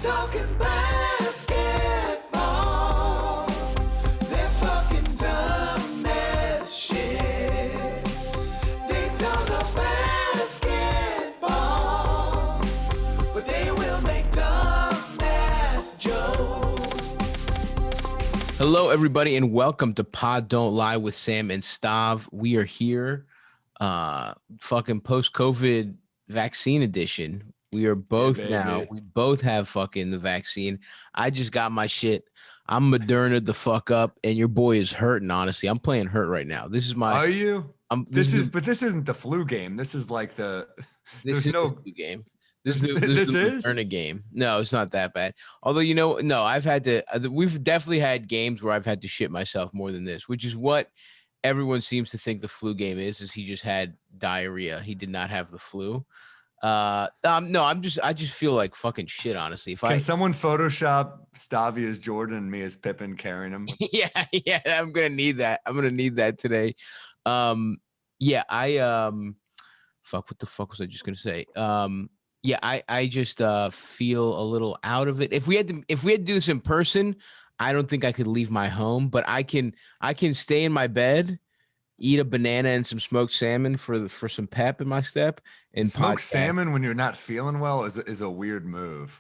talking basketball. They're fucking dumb as shit. They don't know basketball, but they will make dumb ass jokes. Hello, everybody, and welcome to Pod Don't Lie with Sam and Stav. We are here, fucking post-COVID vaccine edition. We are both now. We both have fucking the vaccine. I just got my shit. I'm Moderna the fuck up, and your boy is hurting. Honestly, I'm playing hurt right now. This is my. Are you? This isn't the flu game. This is like the. This There's is no the flu game. This is the is Moderna game. No, it's not that bad. Although no, I've had to. We've definitely had games where I've had to shit myself more than this, which is what everyone seems to think the flu game is he just had diarrhea. He did not have the flu. No, I just feel like fucking shit, honestly. Can someone Photoshop Stavi as Jordan and me as Pippen carrying him? yeah, I'm gonna need that. I'm gonna need that today. Fuck, what the fuck was I just gonna say? I just feel a little out of it. If we had to do this in person, I don't think I could leave my home, but I can stay in my bed, eat a banana and some smoked salmon for some pep in my step, and smoked salmon when you're not feeling well is a weird move.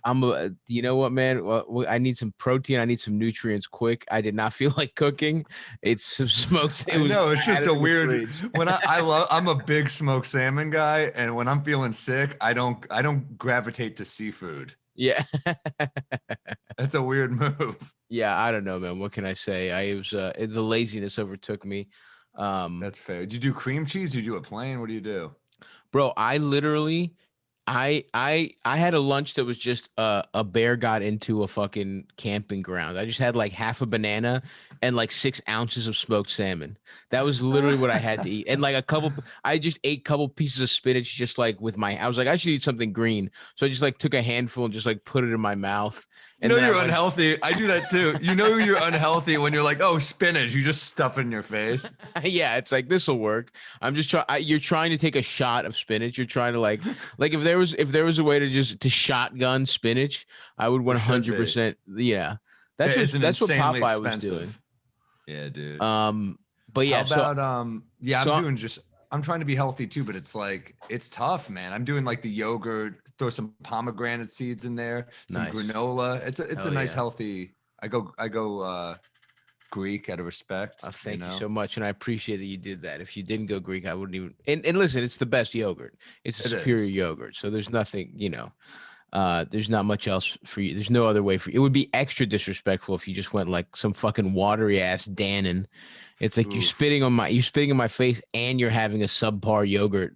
You know what, man? Well, I need some protein. I need some nutrients quick. I did not feel like cooking. It's some smoked. It's just a weird. When I'm a big smoked salmon guy, and when I'm feeling sick, I don't gravitate to seafood. Yeah, that's a weird move. Yeah, I don't know, man. What can I say? The laziness overtook me. That's fair. Did you do cream cheese? Did you do it plain? What do you do? Bro, I literally I had a lunch that was just a bear got into a fucking camping ground. I just had like half a banana and like 6 ounces of smoked salmon. That was literally what I had to eat. And like I just ate a couple pieces of spinach just like I was like, I should eat something green. So I just like took a handful and just like put it in my mouth. And you're unhealthy. I do that too. You know you're unhealthy when you're like, oh, spinach. You just stuff it in your face. Yeah, it's like, this will work. I'm just trying. You're trying to take a shot of spinach. You're trying to like if there was a way to shotgun spinach, I would 100%. Yeah, that's what Popeye was doing. Yeah, dude. But yeah, how about I'm trying to be healthy too, but it's like, it's tough, man. I'm doing like the yogurt, throw some pomegranate seeds in there, some granola. It's a nice, healthy. I go Greek out of respect. Thank you so much. And I appreciate that you did that. If you didn't go Greek, I wouldn't even, and listen, it's the best yogurt. It's a superior yogurt. So there's nothing, there's not much else for you. There's no other way for you. It would be extra disrespectful if you just went like some fucking watery ass Dannon. It's like you're spitting in my face and you're having a subpar yogurt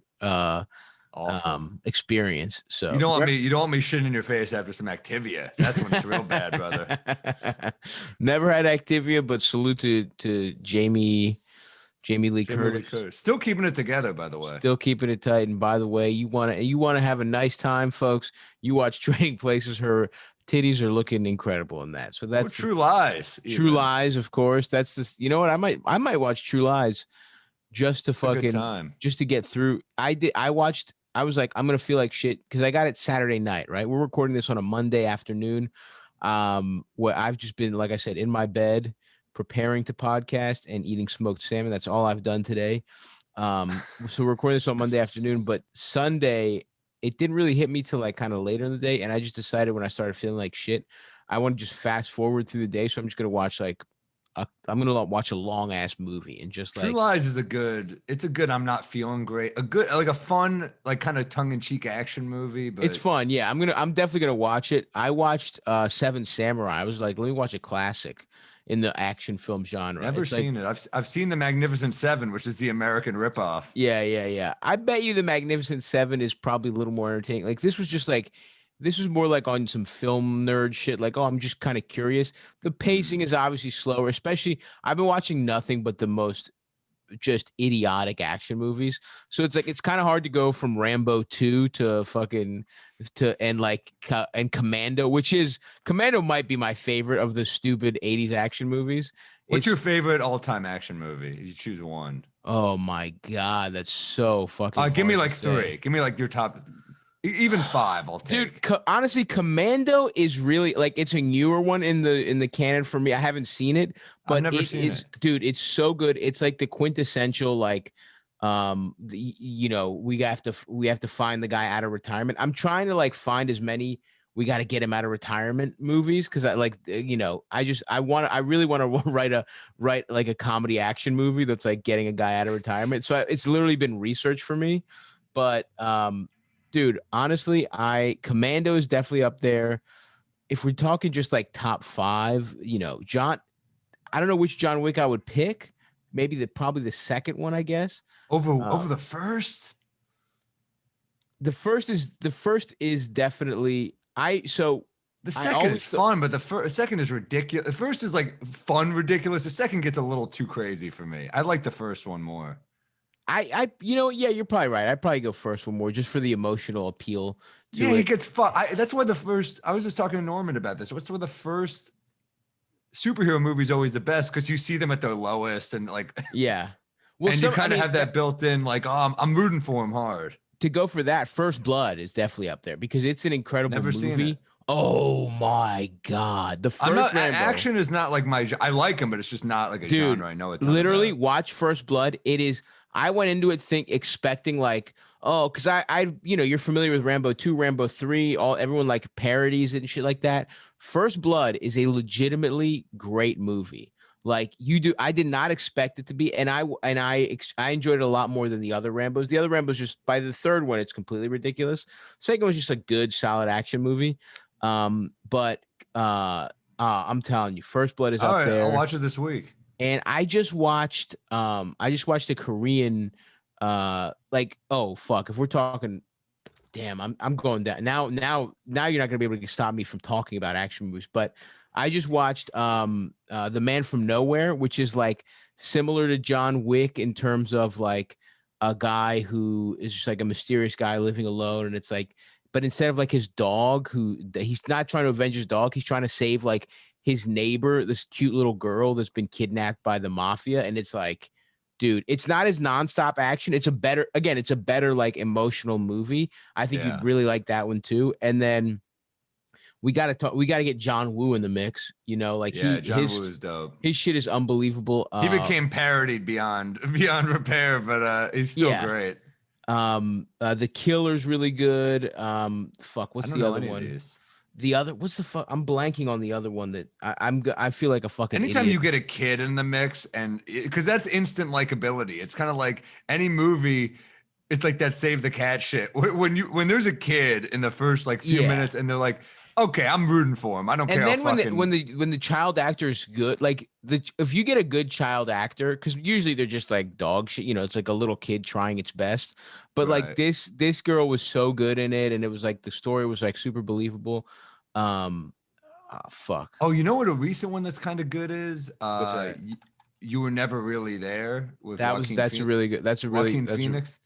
experience. So you don't want me shitting in your face after some Activia. That's when it's real bad, brother. Never had Activia, but salute to Jamie Lee Curtis. Still keeping it together, by the way. Still keeping it tight. And by the way, you want to have a nice time, folks. You watch Trading Places. Her titties are looking incredible in that. So that's True Lies. True Lies, of course. That's this. You know what? I might watch True Lies just to just to get through. I was like, I'm gonna feel like shit because I got it Saturday night. Right, we're recording this on a Monday afternoon. Where I've just been, like I said, in my bed, preparing to podcast and eating smoked salmon. That's all I've done today. So we're recording this on Monday afternoon, but Sunday, it didn't really hit me till like kind of later in the day. And I just decided when I started feeling like shit, I want to just fast forward through the day. So I'm just going to watch I'm going to watch a long ass movie and just True Lies is a good I'm not feeling great. A fun, like kind of tongue in cheek action movie, but it's fun. Yeah. I'm definitely going to watch it. I watched Seven Samurai. I was like, let me watch a classic in the action film genre. Never seen it. I've seen The Magnificent Seven, which is the American ripoff. Yeah. I bet you The Magnificent Seven is probably a little more entertaining. Like this was more like on some film nerd shit. Like, oh, I'm just kind of curious. The pacing is obviously slower, especially I've been watching nothing but the most just idiotic action movies. So it's like, it's kind of hard to go from Rambo 2 to Commando, Commando might be my favorite of the stupid 80s action movies. What's your favorite all-time action movie? You choose one. Oh my God. That's so fucking give me like 3. Give me like your top. Even 5, I'll take. Dude, honestly, Commando is really like it's a newer one in the canon for me. I haven't seen it, but I've never seen it. Dude, it's so good. It's like the quintessential like we have to find the guy out of retirement. I'm trying to like find as many we got to get him out of retirement movies because I like I really want to write like a comedy action movie that's like getting a guy out of retirement. So it's literally been research for me, but dude, honestly, Commando is definitely up there. If we're talking just like top 5, John, I don't know which John Wick I would pick. Maybe probably the second one, I guess. Over the first. The first is definitely the second is fun, but the second is ridiculous. The first is like fun, ridiculous. The second gets a little too crazy for me. I like the first one more. You're probably right. I'd probably go first one more just for the emotional appeal. Yeah, it gets fun. That's why I was just talking to Norman about this. What's why the first superhero movie is always the best because you see them at their lowest and like yeah. Well, and you kind of have that built in, like, oh, I'm rooting for him hard. To go for that, First Blood is definitely up there because it's an incredible Never movie. Seen it. Oh my God. The first Rambo. Action is not like I like him, but it's just not like a genre I know it's literally watch First Blood. It is. I went into it expecting like, oh, because I you're familiar with Rambo 2, Rambo 3, everyone like parodies it and shit like that. First Blood is a legitimately great movie. Like I did not expect it to be, and I enjoyed it a lot more than the other Rambos. The other Rambos just by the third one, it's completely ridiculous. Second one was just a good, solid action movie. But I'm telling you, First Blood is up there. I'll watch it this week. And I just watched a Korean oh fuck, if we're talking, damn, I'm going down now you're not gonna be able to stop me from talking about action movies, but I just watched The Man from Nowhere, which is like similar to John Wick in terms of like a guy who is just like a mysterious guy living alone, and it's like, but instead of like his dog, he's not trying to avenge his dog, he's trying to save like his neighbor, this cute little girl that's been kidnapped by the mafia. And it's like, dude, it's not as nonstop action. It's a better like emotional movie. I think you'd really like that one too. And then we got to get John Woo in the mix, John Woo is dope. His shit is unbelievable. He became parodied beyond repair, but he's still great. The Killer's really good. What's the other one? What's the fuck? I'm blanking on the other one that I feel like a fucking anytime idiot. You get a kid in the mix, and because that's instant likability. It's kind of like any movie. It's like that Save the Cat shit. When there's a kid in the first like few minutes, and they're like, okay, I'm rooting for him. I don't care. And then when the child actor's good, like if you get a good child actor, because usually they're just like dog shit, it's like a little kid trying its best. But like this girl was so good in it, and it was like the story was like super believable. Fuck. Oh, you know what a recent one that's kind of good is? You Were Never Really There with that's a really good. That's a really Joaquin Phoenix.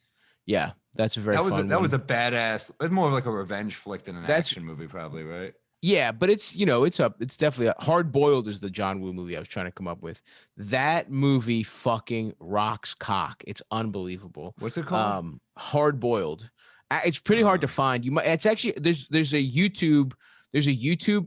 Yeah, that's a very fun one. That was a badass. It's more like a revenge flick than an action movie, probably, right? Yeah, but it's it's definitely Hard Boiled is the John Woo movie I was trying to come up with. That movie fucking rocks cock. It's unbelievable. What's it called? Hard Boiled. It's pretty hard to find. It's actually there's a YouTube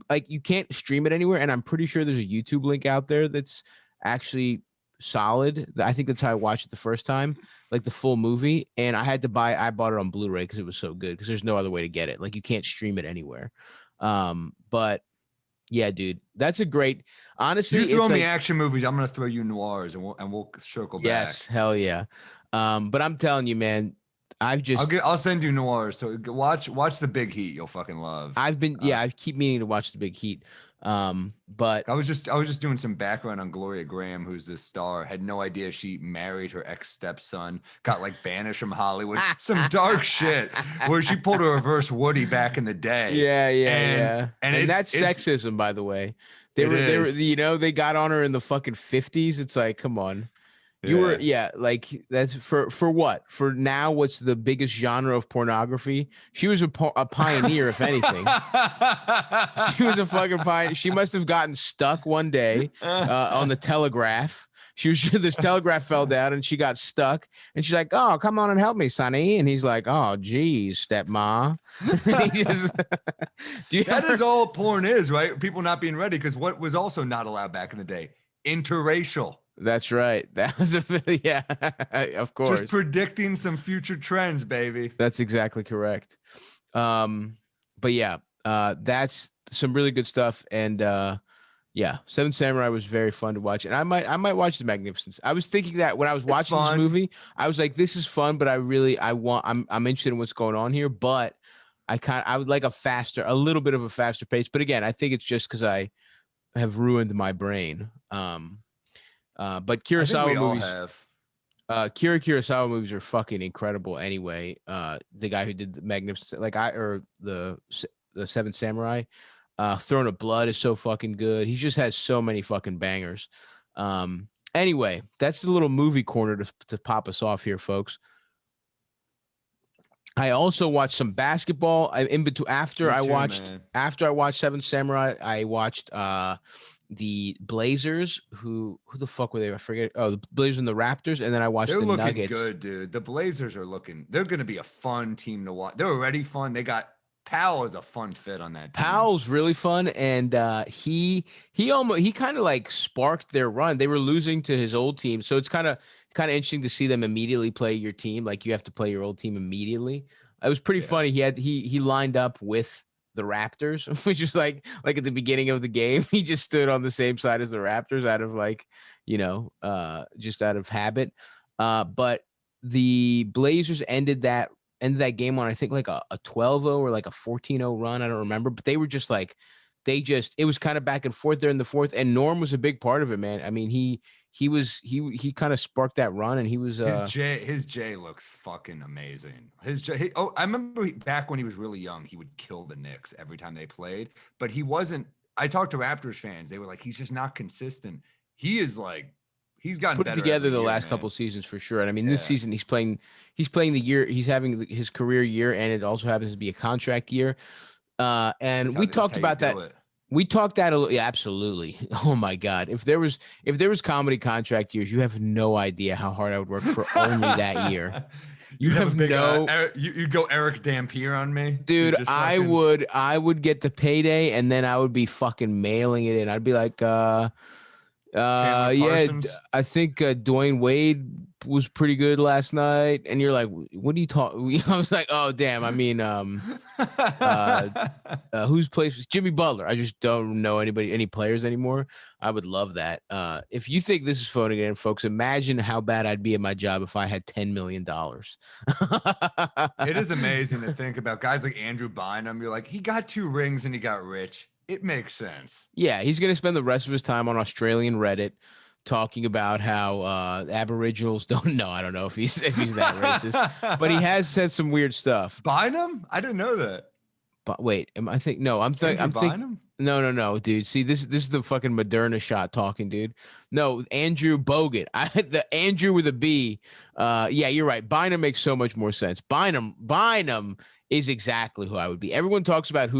like you can't stream it anywhere, and I'm pretty sure there's a YouTube link out there that's actually solid. I think that's how I watched it the first time, like the full movie. And I bought it on Blu-ray because it was so good, because there's no other way to get it. Like you can't stream it anywhere. But yeah, dude, that's a great, honestly. You throw me action movies, I'm gonna throw you noirs, and we'll circle back. Yes, hell yeah. But I'm telling you, man, I'll send you noirs. So watch The Big Heat. You'll fucking love. I keep meaning to watch The Big Heat. But I was just doing some background on Gloria Graham, who's this star. Had no idea she married her ex-stepson, got like banished from Hollywood. Some dark shit where she pulled a reverse Woody back in the day. Yeah. And that's sexism, by the way. They were they got on her in the fucking 50s. It's like, come on. Like that's for what? For now, what's the biggest genre of pornography? She was a pioneer, if anything. She was a fucking pioneer. She must have gotten stuck one day on the telegraph, this telegraph fell down and she got stuck. And she's like, oh, come on and help me, Sonny. And he's like, oh, geez, stepma. That is all porn is, right? People not being ready, because what was also not allowed back in the day? Interracial. That's right. That was yeah, of course. Just predicting some future trends, baby. That's exactly correct. But yeah, that's some really good stuff. And yeah, Seven Samurai was very fun to watch. And I might watch The Magnificent. I was thinking that when I was watching this movie, I was like, this is fun, but I'm interested in what's going on here. But I would like a little bit of a faster pace. But again, I think it's just because I have ruined my brain. But Kurosawa movies, Akira Kurosawa movies are fucking incredible anyway. The guy who did The Magnificent, the Seven Samurai, Throne of Blood is so fucking good. He just has so many fucking bangers. Anyway, that's the little movie corner to pop us off here, folks. I also watched some basketball. After I watched Seven Samurai, I watched the Blazers. Who the fuck were they? I forget. Oh, the Blazers and the Raptors. And then I watched the Nuggets. They're looking good, dude. The Blazers they're going to be a fun team to watch. They're already fun. They got Powell is a fun fit on that team. Powell's really fun, and he kind of like sparked their run. They were losing to his old team, so it's kind of interesting to see them immediately play your team. Like you have to play your old team immediately. It was pretty funny. He lined up with the Raptors, which is like at the beginning of the game, he just stood on the same side as the Raptors out of just out of habit. But the Blazers ended that game on, I think, like a 12-0 or like a 14-0 run. I don't remember, but they were just like, it was kind of back and forth there in the fourth, and Norm was a big part of it, man. I mean, he kind of sparked that run, and he was his J looks fucking amazing. I remember back when he was really young, he would kill the Knicks every time they played, but he wasn't. I talked to Raptors fans, they were like, he's just not consistent. He is like, he's gotten put better together the last couple seasons for sure. And I mean, this season he's playing the year, he's having his career year, and it also happens to be a contract year. And we talked about that. We talked that a little. Yeah, absolutely. Oh my God. If there was comedy contract years, you have no idea how hard I would work for only that year. You have no. You go Eric Dampier on me, dude. I would get the payday, and then I would be fucking mailing it in. I'd be like, yeah, I think Dwayne Wade was pretty good last night. And you're like, what are you talking? I was like, oh damn. I mean, whose place was Jimmy Butler? I just don't know any players anymore. I would love that. If you think this is phoning it in, folks, imagine how bad I'd be at my job if I had $10 million. It is amazing to think about guys like Andrew Bynum. You're like, he got 2 rings and he got rich. It makes sense. Yeah, he's going to spend the rest of his time on Australian Reddit talking about how Aboriginals don't know. I don't know if he's that racist, but he has said some weird stuff. Bynum? I didn't know that. But wait, I'm thinking, no, dude. See, this is the fucking Moderna shot talking, dude. No, Andrew Bogut. The Andrew with a B. Yeah, you're right. Bynum makes so much more sense. Bynum is exactly who I would be. Everyone talks about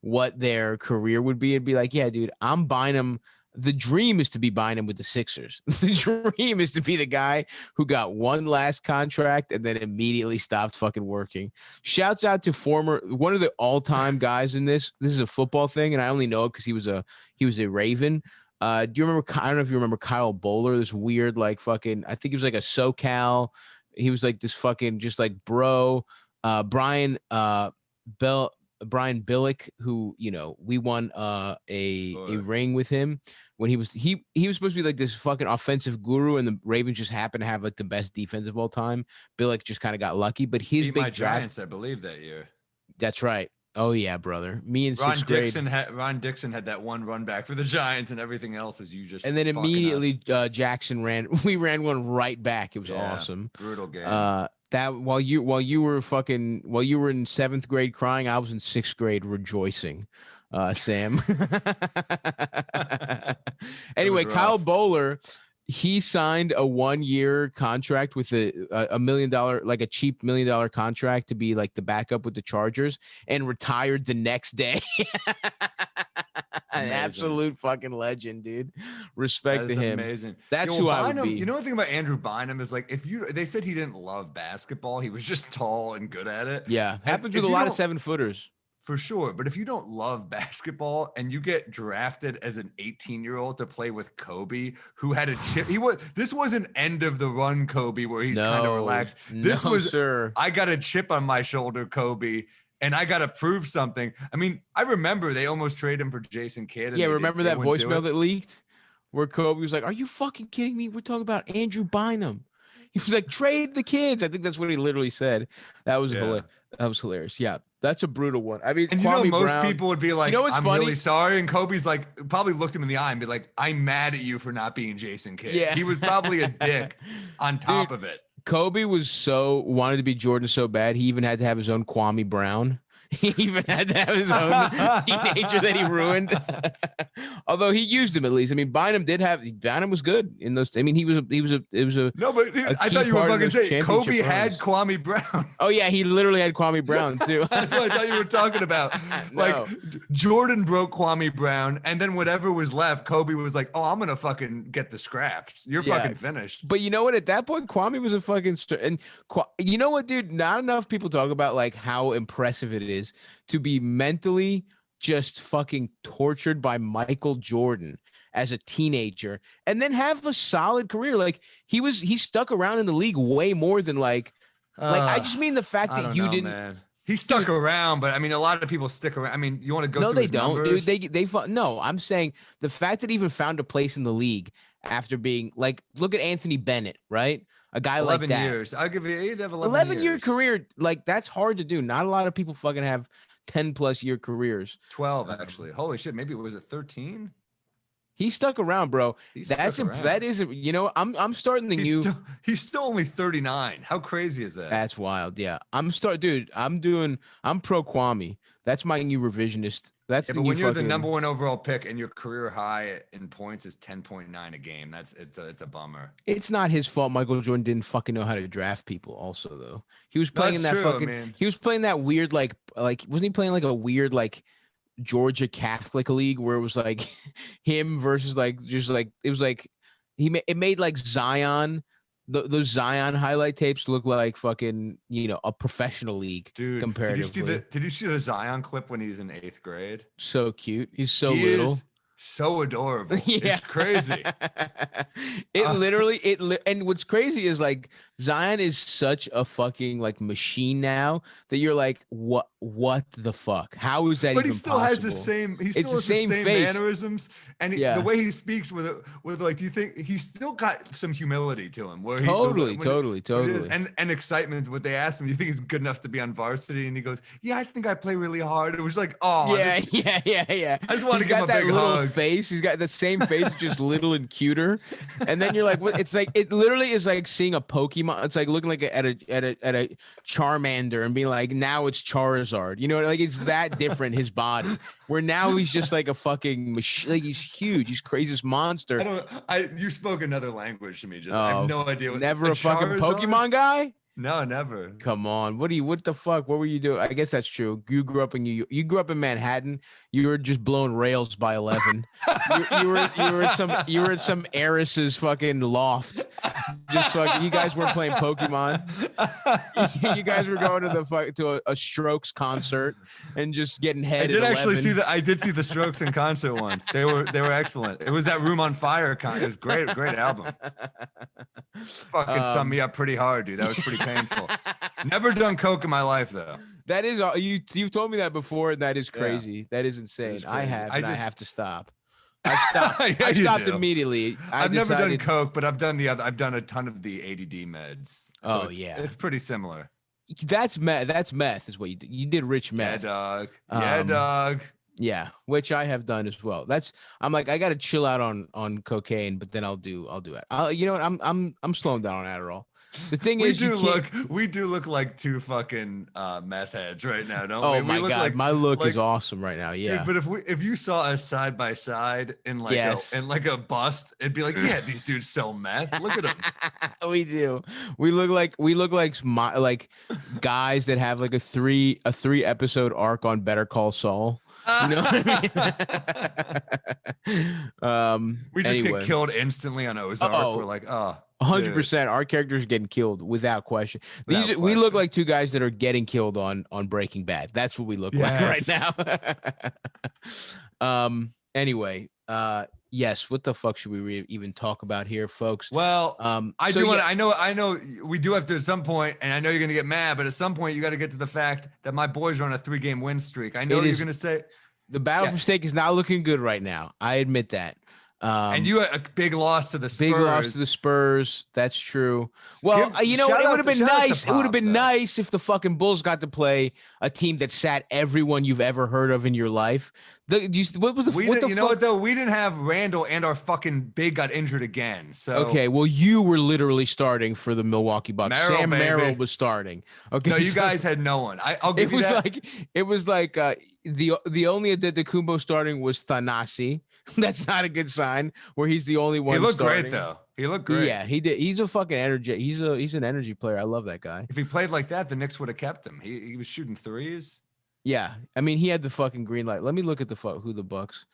what their career would be and be like, yeah, dude, I'm Bynum. The dream is to be Bynum with the Sixers. The dream is to be the guy who got one last contract and then immediately stopped fucking working. Shouts out to one of the all-time guys in this. This is a football thing, and I only know it because he was a Raven. Do you remember? I don't know if you remember Kyle Bowler. This weird, I think he was like a SoCal. He was like this fucking just like bro. Brian Billick, who we won a ring with him when he was supposed to be like this fucking offensive guru, and the Ravens just happened to have like the best defense of all time. Billick just kind of got lucky, but his big draft, Giants, I believe, that year. That's right. Oh yeah, brother. Me in sixth grade. Ron Dixon had that one run back for the Giants, and everything else is you just. And then immediately Jackson ran. We ran one right back. It was awesome. Brutal game. That while you were in 7th grade crying, I was in 6th grade rejoicing. Sam. Anyway, Kyle Bowler, he signed a 1-year contract with a $1 million, like a cheap $1 million contract to be like the backup with the Chargers, and retired the next day. absolute fucking legend, dude. Respect to him. Amazing. That's who I would be. You know, the thing about Andrew Bynum is like, they said he didn't love basketball. He was just tall and good at it. Yeah. Happens with a lot of 7-footers. For sure. But if you don't love basketball and you get drafted as an 18-year-old to play with Kobe, who had a chip, this wasn't end of the run Kobe where he's kind of relaxed. This was, sir. I got a chip on my shoulder, Kobe, and I got to prove something. I mean, I remember they almost traded him for Jason Kidd. And remember that voicemail that leaked where Kobe was like, "Are you fucking kidding me? We're talking about Andrew Bynum." He was like, "Trade the kids." I think that's what he literally said. That was hilarious. Yeah. That's a brutal one. I mean, and most people would be like, I'm funny? really sorry. And Kobe's like, probably looked him in the eye and be like, I'm mad at you for not being Jason Kidd. Yeah. He was probably a dick on top of it. Kobe wanted to be Jordan so bad. He even had to have his own Kwame Brown. He even had to have his own teenager that he ruined. Although he used him at least. I mean, Bynum was good in those. I mean, it was a no, but I thought you were fucking saying Kobe had Kwame Brown. Oh yeah, he literally had Kwame Brown too. That's what I thought you were talking about. No. Like Jordan broke Kwame Brown, and then whatever was left, Kobe was like, "Oh, I'm gonna fucking get the scraps. You're fucking finished." But you know what? At that point, Kwame was a fucking and you know what, dude? Not enough people talk about like how impressive it is to be mentally just fucking tortured by Michael Jordan as a teenager and then have a solid career. Like he stuck around in the league way more than like I just mean the fact that you didn't. Man. He stuck around, but I mean, a lot of people stick around. I mean, you want to go no, through they don't, numbers? Dude. No, I'm saying the fact that he even found a place in the league after being like, look at Anthony Bennett, right? A guy like that. 11 years. I'll give you, he'd have 11 year career. Like that's hard to do. Not a lot of people fucking have 10+ year careers. 12 actually. Holy shit. Maybe was it 13? He stuck around, bro. That is, you know, I'm starting the he's still only 39. How crazy is that? That's wild. Yeah. I'm pro Kwame. That's my new revisionist. That's but when you're the number 1 overall pick and your career high in points is 10.9 a game, it's a bummer. It's not his fault. Michael Jordan didn't fucking know how to draft people. Also, though, he was playing he was playing that weird like wasn't he playing like a weird like Georgia Catholic league where it was like him versus like just like it was like it made like Zion. Those Zion highlight tapes look like fucking, you know, a professional league. Dude, comparatively. Did you see the Zion clip when he's in 8th grade? So cute. He's so little. So adorable. Yeah. It's crazy. And what's crazy is like Zion is such a fucking like machine now that you're like, what the fuck? How is that? But he still has the same. He still has the same mannerisms, and the way he speaks with like, do you think he's still got some humility to him? Where totally, and excitement. What they asked him, you think he's good enough to be on varsity? And he goes, "Yeah, I think I play really hard." It was like, oh, yeah. I just want to give him a big hug. Face. He's got the same face, just little and cuter. And then you're like, what? It's like it literally is like seeing a Pokemon. It's like looking like at a Charmander and being like, now it's Charizard. You know, like it's that different. His body, where now he's just like a fucking machine. Like he's huge. He's craziest monster. You spoke another language to me. I have no idea. Never a fucking Pokemon guy. No, never. Come on. What the fuck? What were you doing? I guess that's true. You grew up in Manhattan. You were just blown rails by 11. you were at some heiress's fucking loft. Just fucking, you guys weren't playing Pokemon. You guys were going to a Strokes concert and just getting head. I did see the Strokes in concert once. They were excellent. It was that Room on Fire concert. It was great album. Fucking summed me up pretty hard, dude. That was pretty painful. Never done coke in my life though. That is you've told me that before, and that is crazy. Yeah. That is insane. I have to stop. I stopped. I stopped immediately. I've never done coke, but I've done I've done a ton of the ADD meds. So it's pretty similar. That's meth. That's meth is what you did. You did rich meth. Yeah, dog. Yeah, which I have done as well. I'm like, I got to chill out on cocaine, but then I'll do it. You know what? I'm slowing down on Adderall. The thing is, we do look like two fucking meth heads right now, don't we? Oh my god, my look is awesome right now. Yeah, dude, but if you saw us side by side in like a bust, it'd be like, yeah, these dudes sell meth. Look at them. We do. We look like guys that have like a three episode arc on Better Call Saul. You know what I mean? We just anyway. get killed instantly on Ozark. We're like, 100%. Our characters getting killed without question. We look like two guys that are getting killed on Breaking Bad. That's what we look like right now. Anyway, yes. What the fuck should we even talk about here, folks? Well, I know we do have to at some point, and I know you're gonna get mad, but at some point you got to get to the fact that my boys are on a 3-game win streak. I know you're gonna say the battle for steak is not looking good right now. I admit that. And you had a big loss to the Spurs. Big loss to the Spurs. That's true. Well, it would have been nice. It would have been nice if the fucking Bulls got to play a team that sat everyone you've ever heard of in your life. What was the? What though? We didn't have Randall, and our fucking big got injured again. So okay, well, you were literally starting for the Milwaukee Bucks. Sam Merrill was starting. Okay, no, you guys had no one. I'll give you that. It was like the only Antetokounmpo starting was Thanasi. That's not a good sign. Where he's the only one. He looked starting. Great though. He looked great. Yeah, he did. He's a fucking energy. He's an energy player. I love that guy. If he played like that, the Knicks would have kept him. He was shooting threes. Yeah, I mean, he had the fucking green light. Let me look at who the Bucks.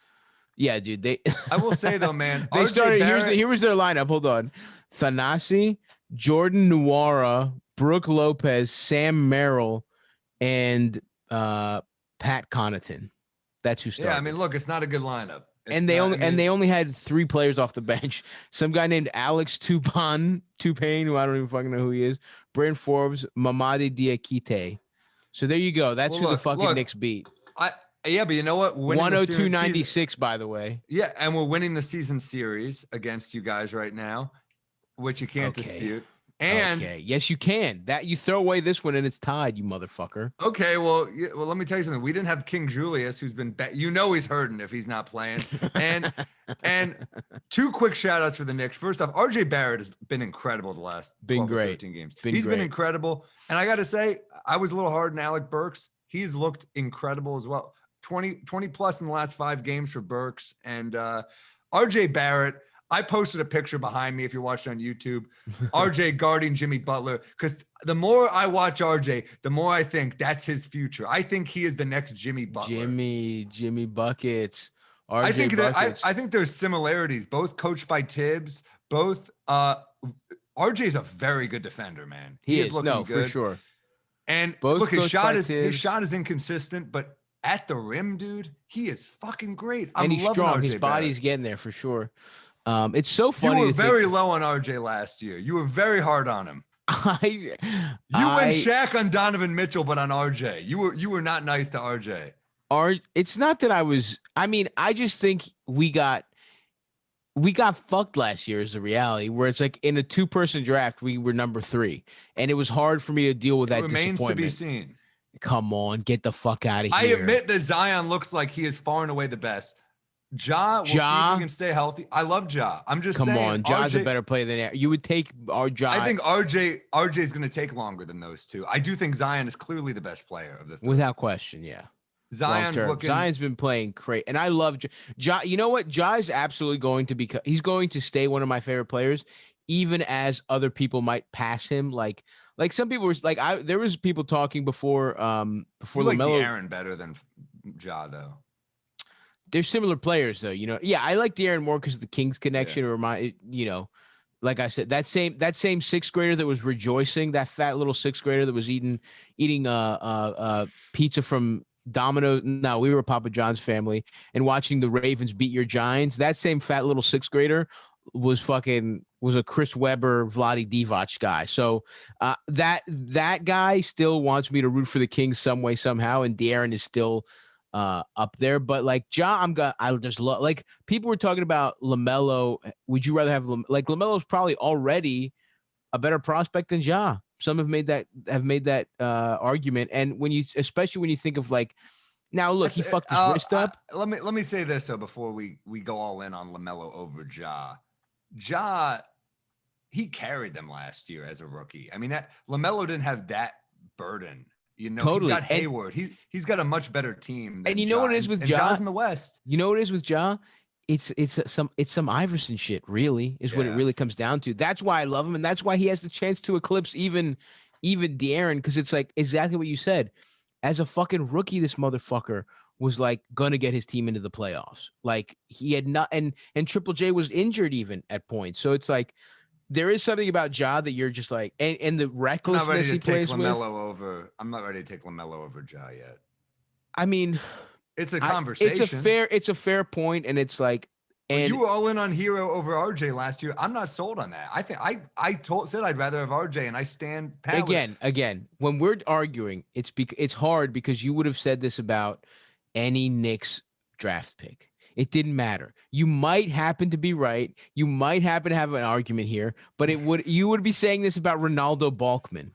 Yeah, dude. I will say though, man, they started. Here was their lineup. Hold on: Thanasi, Jordan Nwora, Brooke Lopez, Sam Merrill, and Pat Connaughton. That's who started. Yeah, I mean, look, it's not a good lineup. They only had 3 players off the bench. Some guy named Alex Toupane, who I don't even fucking know who he is. Bryn Forbes, Mamadi Diakite. So there you go. That's who the fucking Knicks beat. Yeah, but you know what? 102-96, by the way. Yeah, and we're winning the season series against you guys right now, which you can't dispute. And yes, you can. That you throw away this one and it's tied, you motherfucker. Okay, well, let me tell you something. We didn't have King Julius, who's been he's hurting if he's not playing. And 2 quick shout outs for the Knicks. First off, RJ Barrett has been incredible the last 12 or 13 games. He's been incredible. And I got to say, I was a little hard on Alec Burks. He's looked incredible as well. 20 plus in the last 5 games for Burks. And RJ Barrett, I posted a picture behind me if you're watching on YouTube. RJ guarding Jimmy Butler. Because the more I watch RJ, the more I think that's his future. I think he is the next Jimmy Butler. Jimmy Buckets. I think there's similarities. Both coached by Tibbs. Both RJ's a very good defender, man. He is looking good. For sure. And look, his shot is inconsistent, but at the rim, dude, he is fucking great. And he's strong. His body's getting there for sure. It's so funny. You were very low on RJ last year. You were very hard on him. You went Shaq on Donovan Mitchell, but on RJ, you were not nice to RJ. It's not that I was. I mean, I just think we got fucked last year. Is the reality where it's like in a 2-person draft, we were number 3, and it was hard for me to deal with that. Remains disappointment. To be seen. Come on, get the fuck out of here. I admit that Zion looks like he is far and away the best. We'll see if he can stay healthy. I love Ja. I'm just saying. Come on, Ja's a better player than you would take our Ja. I think RJ is going to take longer than those 2. I do think Zion is clearly the best player of the 3. Without question, yeah. Zion's been playing great, and I love Ja. You know what? Ja is absolutely going to he's going to stay one of my favorite players, even as other people might pass him. Like some people were like, there was people talking before you like De'Aaron better than Ja though. They're similar players though, you know. Yeah, I like De'Aaron more because of the Kings connection. Yeah. Like I said, that same 6th grader that was rejoicing, that fat little 6th grader that was eating pizza from Domino. No, we were a Papa John's family and watching the Ravens beat your Giants. That same fat little 6th grader was a Chris Webber, Vlade Divac guy. So that guy still wants me to root for the Kings some way, somehow. And De'Aaron is still up there, but like I just love, like people were talking about LaMelo. Would you rather have LaMelo's probably already a better prospect than Ja? Some have made that argument, and especially when you think of like, now look, he fucked his wrist up. Let me say this though before we go all in on LaMelo over Ja. Ja, he carried them last year as a rookie. I mean, that LaMelo didn't have that burden. You know, totally. He's got Hayward. He's got a much better team. And you know what it is with Ja? Ja's in the West. You know what it is with Ja? It's some Iverson shit, really, is what it really comes down to. That's why I love him, and that's why he has the chance to eclipse even De'Aaron, because it's like exactly what you said. As a fucking rookie, this motherfucker was like gonna get his team into the playoffs. Like he had not, and Triple J was injured even at points. So it's like there is something about Ja that you're just like, and the recklessness he plays with. I'm not ready to take LaMelo over Ja yet. I mean, it's a conversation. It's a fair point, and it's like, and you were all in on Hero over RJ last year. I'm not sold on that. I think I said I'd rather have RJ, and I stand pat again. When we're arguing, it's hard because you would have said this about any Knicks draft pick. It didn't matter. You might happen to be right. You might happen to have an argument here, but you would be saying this about Ronaldo Balkman.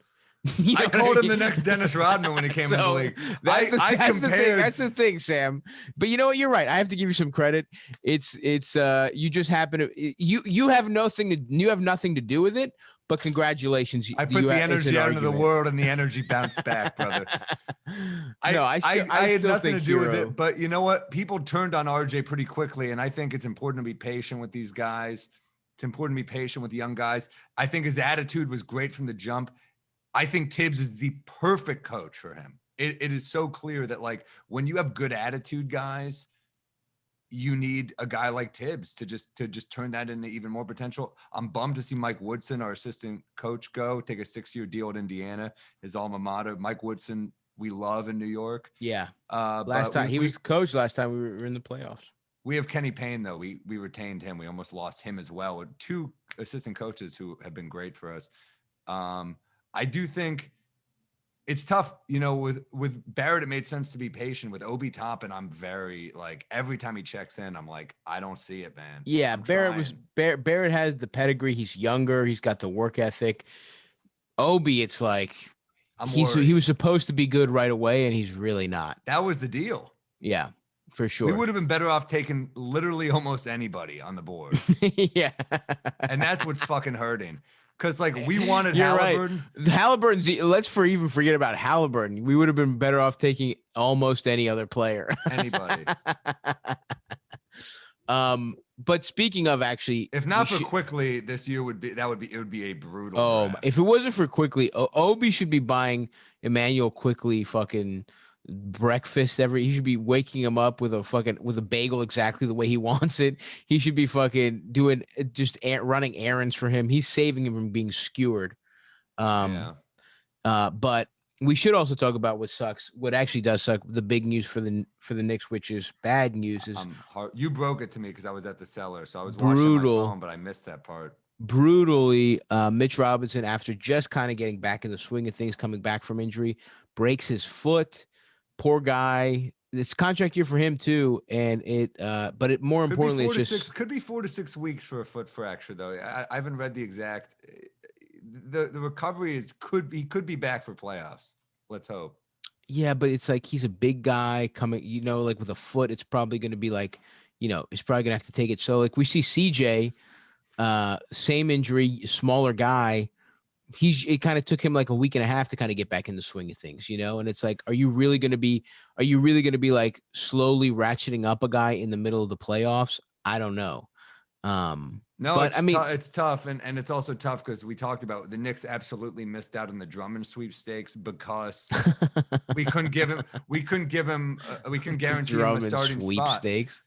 I called him the next Dennis Rodman when he came in the league. That's the thing, Sam. But you know what? You're right. I have to give you some credit. It's you just happen to you have nothing to do with it. But congratulations. I put the energy out into the world, and the energy bounced back, brother. I had nothing to do with it. But you know what? People turned on RJ pretty quickly, and I think it's important to be patient with these guys. It's important to be patient with young guys. I think his attitude was great from the jump. I think Tibbs is the perfect coach for him. It is so clear that, like, when you have good attitude guys, you need a guy like Tibbs to just turn that into even more potential. I'm bummed to see Mike Woodson, our assistant coach, take a 6-year deal at Indiana, his alma mater. Mike Woodson, we love in New York. Yeah. Last time he was coach. Last time we were in the playoffs. We have Kenny Payne, though. We retained him. We almost lost him as well. With 2 assistant coaches who have been great for us. I do think it's tough, with Barrett, it made sense to be patient. With Obi Toppin, I'm very, like, every time he checks in, I'm like, I don't see it, man. Yeah, Barrett has the pedigree. He's younger. He's got the work ethic. Obi, it's like he was supposed to be good right away, and he's really not. That was the deal. Yeah, for sure. We would have been better off taking literally almost anybody on the board. Yeah. And that's what's fucking hurting. Because, like, we wanted Halliburton. Right. Halliburton, let's even forget about Halliburton. We would have been better off taking almost any other player. Anybody. But speaking of, actually, if not for Quickly, this year would be a brutal draft. If it wasn't for Quickly, Obi should be buying Emmanuel Quickly fucking breakfast he should be waking him up with a bagel exactly the way he wants it. He should be fucking doing running errands for him. He's saving him from being skewered. But we should also talk about what actually does suck. The big news for the Knicks, which is bad news, is you broke it to me because I was at the cellar, so I was watching my phone, but I missed that part. Brutally, Mitch Robinson, after just kind of getting back in the swing of things, coming back from injury, breaks his foot. Poor guy. It's contract year for him too, and but more importantly, it's just could be 4 to 6 weeks for a foot fracture, though. I haven't read the exact. The recovery he could be back for playoffs. Let's hope. Yeah, but it's like he's a big guy coming. Like with a foot, it's probably going to be like, he's probably going to have to take it. So like we see CJ, same injury, smaller guy. It kind of took him like a week and a half to kind of get back in the swing of things, and it's like, are you really going to be like slowly ratcheting up a guy in the middle of the playoffs? I don't know. No, but it's tough. And it's also tough because we talked about the Knicks absolutely missed out on the Drummond sweepstakes because we couldn't guarantee him a starting sweepstakes.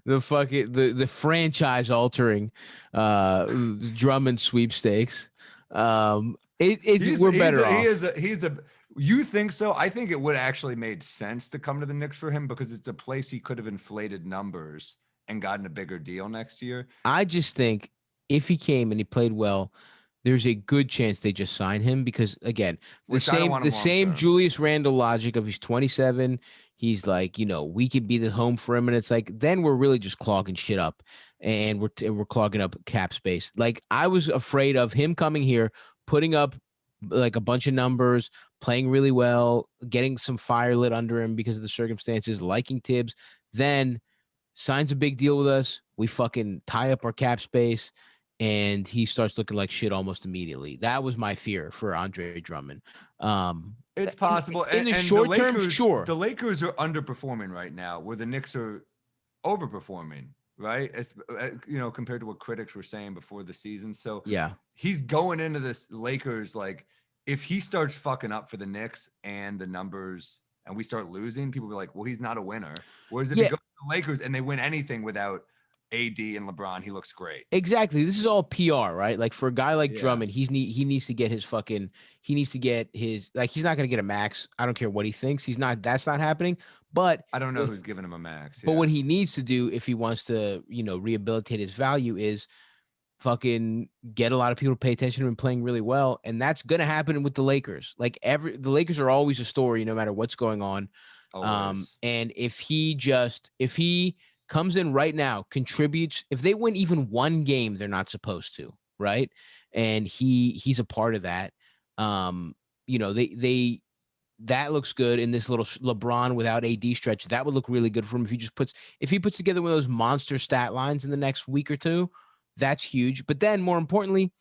The franchise altering Drummond sweepstakes. We're better off. You think so? I think it would actually made sense to come to the Knicks for him because it's a place he could have inflated numbers and gotten a bigger deal next year. I just think if he came and he played well, there's a good chance they just sign him because, again, the same Julius Randle logic of he's 27. He's like, we could be the home for him. And it's like, then we're really just clogging shit up and we're clogging up cap space. Like I was afraid of him coming here, putting up like a bunch of numbers, playing really well, getting some fire lit under him because of the circumstances, liking Tibbs, then signs a big deal with us. We fucking tie up our cap space and he starts looking like shit almost immediately. That was my fear for Andre Drummond. It's possible. In the short term, sure. The Lakers are underperforming right now, where the Knicks are overperforming, right? It's, compared to what critics were saying before the season. So yeah, he's going into this Lakers like if he starts fucking up for the Knicks and the numbers and we start losing, people be like, well, he's not a winner. Whereas if he goes to the Lakers and they win anything without AD and LeBron, he looks great. Exactly. This is all PR, right? Like for a guy like Drummond, he needs to get his like he's not going to get a max. I don't care what he thinks. That's not happening. But I don't know who's giving him a max. But what he needs to do if he wants to, rehabilitate his value is fucking get a lot of people to pay attention to him playing really well. And that's going to happen with the Lakers. Like the Lakers are always a story no matter what's going on. And if he comes in right now, contributes, if they win even one game, they're not supposed to, right? And he's a part of that. That looks good in this little LeBron without AD stretch. That would look really good for him if he puts together one of those monster stat lines in the next week or two. That's huge. But then more importantly,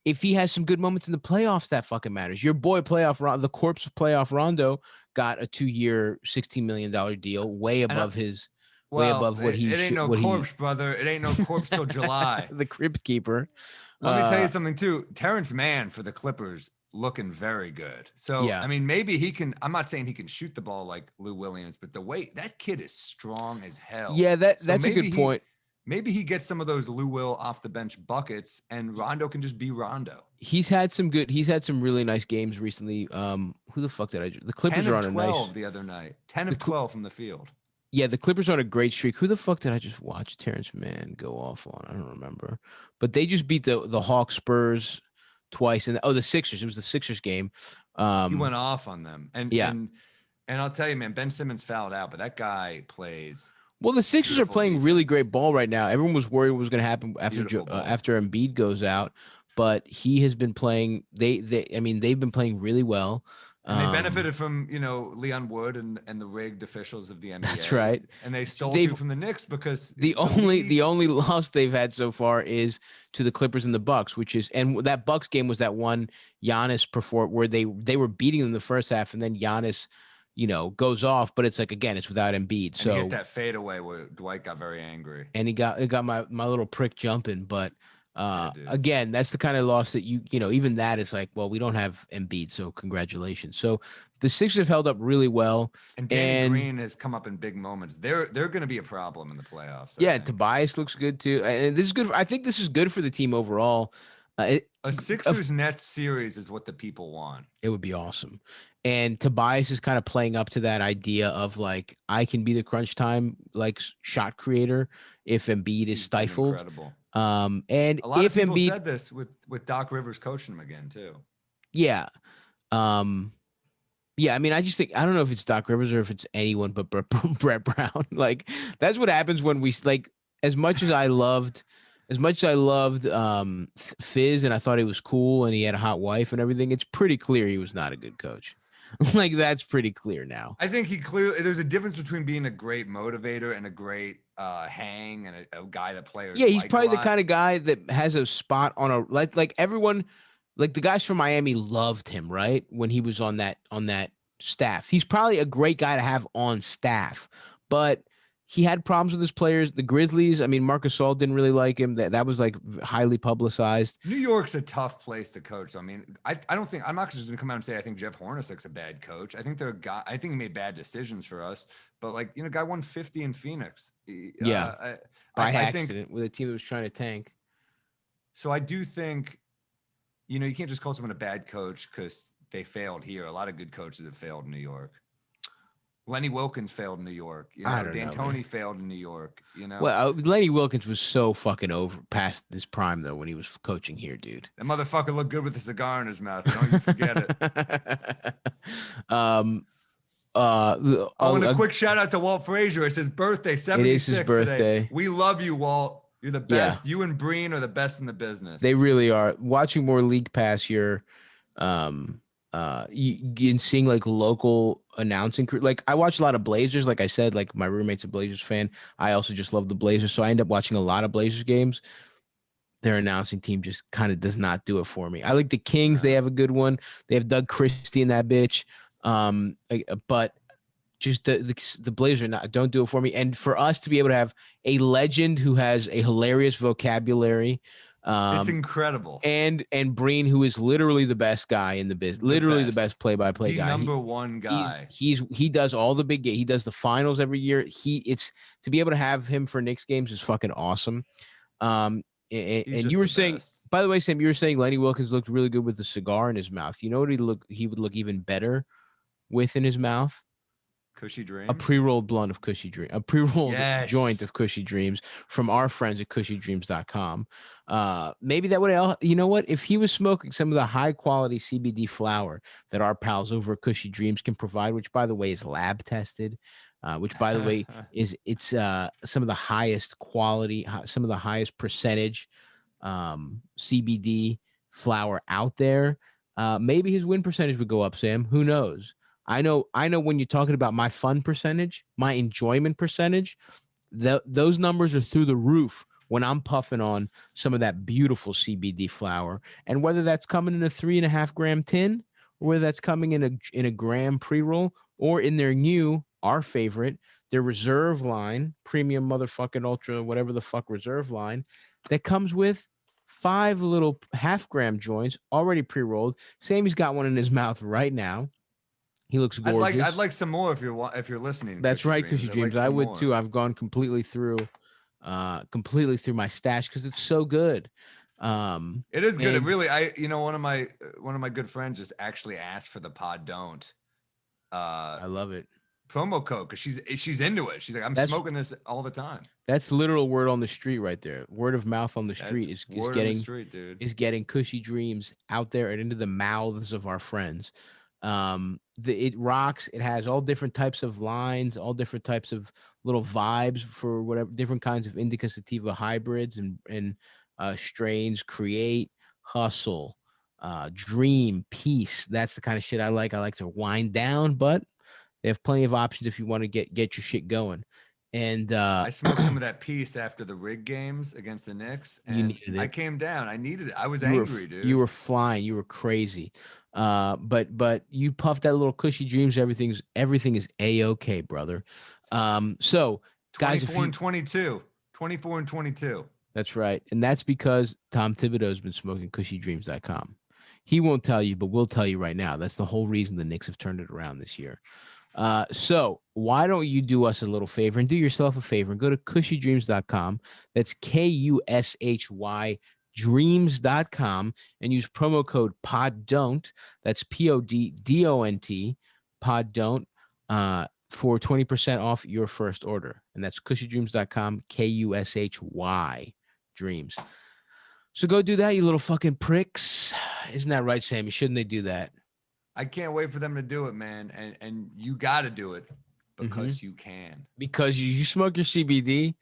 if he has some good moments in the playoffs, that fucking matters. Your boy the corpse of playoff Rondo got a 2-year, $16 million deal, way above what he. It ain't no corpse, brother. It ain't no corpse till July. The crypt keeper. Let me tell you something too. Terrence Mann for the Clippers looking very good. So I mean, maybe he can. I'm not saying he can shoot the ball like Lou Williams, but the way that kid is strong as hell. Yeah, that's a good point. Maybe he gets some of those Lou Will off the bench buckets, and Rondo can just be Rondo. He's had some really nice games recently. Who the fuck did I? The Clippers are on a nice. 10 of 12 the other night. 10 of 12 from the field. Yeah, the Clippers are on a great streak. Who the fuck did I just watch Terrence Mann go off on? I don't remember, but they just beat the Hawks Spurs twice, and the Sixers. It was the Sixers game. He went off on them, and I'll tell you, man, Ben Simmons fouled out, but that guy plays. Well, the Sixers are playing really great ball right now. Everyone was worried what was going to happen after Embiid goes out, but he has been playing. They've been playing really well. And they benefited from, Leon Wood and the rigged officials of the NBA. That's right. And they stole you from the Knicks because the only loss they've had so far is to the Clippers and the Bucks, and that Bucks game was that one Giannis where they were beating them the first half, and then Giannis goes off, but it's like, again, it's without Embiid. So he hit that fadeaway where Dwight got very angry. And it got my little prick jumping. But again, that's the kind of loss that even that is like, well, we don't have Embiid, so congratulations. So the Sixers have held up really well. And Danny Green has come up in big moments. They're going to be a problem in the playoffs. Yeah, Tobias looks good too. And this is good. I think this is good for the team overall. A Sixers-Nets series is what the people want. It would be awesome. And Tobias is kind of playing up to that idea of like, I can be the crunch time like shot creator if Embiid is stifled. Incredible. And a lot if of people Embiid said this with Doc Rivers coaching him again too. Yeah. Yeah, I mean, I just think I don't know if it's Doc Rivers or if it's anyone but Brett Brown. Like that's what happens when we like as much as I loved Fizz and I thought he was cool and he had a hot wife and everything, it's pretty clear he was not a good coach. Like that's pretty clear now. I think there's a difference between being a great motivator and a great hang and a guy that players. Yeah, he's probably the kind of guy that has a spot on a like everyone, like the guys from Miami loved him, right? When he was on that staff. He's probably a great guy to have on staff, but he had problems with his players. The Grizzlies, I mean, Marc Gasol didn't really like him. That was like highly publicized. New York's a tough place to coach. I mean, I'm not just going to come out and say I think Jeff Hornacek's a bad coach. I think I think he made bad decisions for us. But like, guy won 50 in Phoenix. By accident with a team that was trying to tank. So I do think, you can't just call someone a bad coach because they failed here. A lot of good coaches have failed in New York. Lenny Wilkins failed in New York. D'Antoni failed in New York. Well, Lenny Wilkins was so fucking over past this prime though when he was coaching here, dude. That motherfucker looked good with a cigar in his mouth. Don't you forget it. And a quick shout out to Walt Frazier. It's his birthday, 76 It is his birthday. Today. We love you, Walt. You're the best. Yeah. You and Breen are the best in the business. They really are. Watching more League Pass here, you seeing like local announcing crew. Like I watch a lot of Blazers. Like I said, like my roommate's a Blazers fan. I also just love the Blazers, so I end up watching a lot of Blazers games. Their announcing team just kind of does not do it for me. I like the Kings. They have a good one. They have Doug Christie in that bitch. But just the Blazers don't do it for me. And for us to be able to have a legend who has a hilarious vocabulary, It's incredible. And Breen, who is literally the best guy in the business, literally the best play-by-play guy, number one guy. He does all the big games. He does the finals every year. It's to be able to have him for Knicks games is fucking awesome. And you were saying, by the way, Sam, you were saying Lenny Wilkins looked really good with the cigar in his mouth. You know what he would look even better with in his mouth? Cushy Dreams? A pre-rolled blunt of Cushy Dreams. A pre-rolled joint of Cushy Dreams from our friends at cushydreams.com. Maybe that would, you know what? If he was smoking some of the high-quality CBD flower that our pals over at Cushy Dreams can provide, which, by the way, is lab tested, which, by the way, it's some of the highest quality, some of the highest percentage CBD flower out there, maybe his win percentage would go up, Sam. Who knows? I know when you're talking about my fun percentage, my enjoyment percentage, those numbers are through the roof when I'm puffing on some of that beautiful CBD flower. And whether that's coming in a 3.5 gram tin, or whether that's coming in a gram pre-roll, or in our favorite, their reserve line, premium motherfucking ultra, whatever the fuck reserve line, that comes with 5 little 1/2 gram joints already pre-rolled. Sammy's got one in his mouth right now. He looks gorgeous. I'd like some more if you're listening. That's right, Cushy Dreams. I would too. I've gone completely through my stash because it's so good. It is good. It really, one of my good friends just actually asked for the pod don't. I love it. Promo code because she's into it. She's like, I'm smoking this all the time. That's literal word on the street right there. Word of mouth on the street is getting Cushy Dreams out there and into the mouths of our friends. It rocks. It has all different types of lines, all different types of little vibes for whatever different kinds of indica sativa hybrids and strains. Create, hustle, dream, peace. That's the kind of shit I like. I like to wind down, but they have plenty of options if you want to get your shit going. And I smoked some of that peace after the rig games against the Knicks, and I came down. I needed it. I was angry, dude. You were flying. You were crazy. But you puffed that little Cushy Dreams. Everything is A-okay, brother. So guys, 24 and 22. That's right. And that's because Tom Thibodeau's been smoking cushydreams.com. He won't tell you, but we'll tell you right now. That's the whole reason the Knicks have turned it around this year. So why don't you do us a little favor and do yourself a favor and go to cushydreams.com. That's Kushy dreams.com and use promo code PODDON'T. That's PODDONT, PODDON'T, for 20% off your first order. And that's cushydreams.com, Kushy dreams. So go do that, you little fucking pricks. Isn't that right, Sammy? Shouldn't they do that? I can't wait for them to do it, man. And you got to do it because you can. Because you smoke your CBD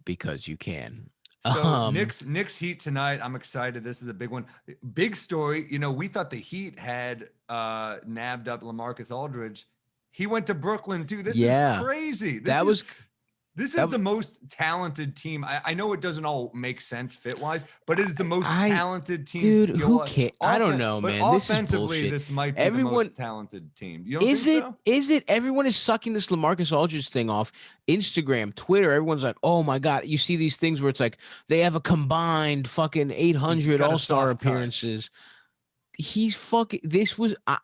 because you can. So Knicks Heat tonight. I'm excited. This is a big one. Big story. We thought the Heat had nabbed up LaMarcus Aldridge. He went to Brooklyn too. This is crazy. This is the most talented team. I know it doesn't all make sense fit-wise, but it is the most talented team. Dude, who cares? I don't know, man. Offensively, this might be the most talented team. You don't think so? Is it? Everyone is sucking this LaMarcus Aldridge thing off. Instagram, Twitter, everyone's like, oh my God. You see these things where it's like they have a combined fucking 800 All-Star appearances. He's fucking,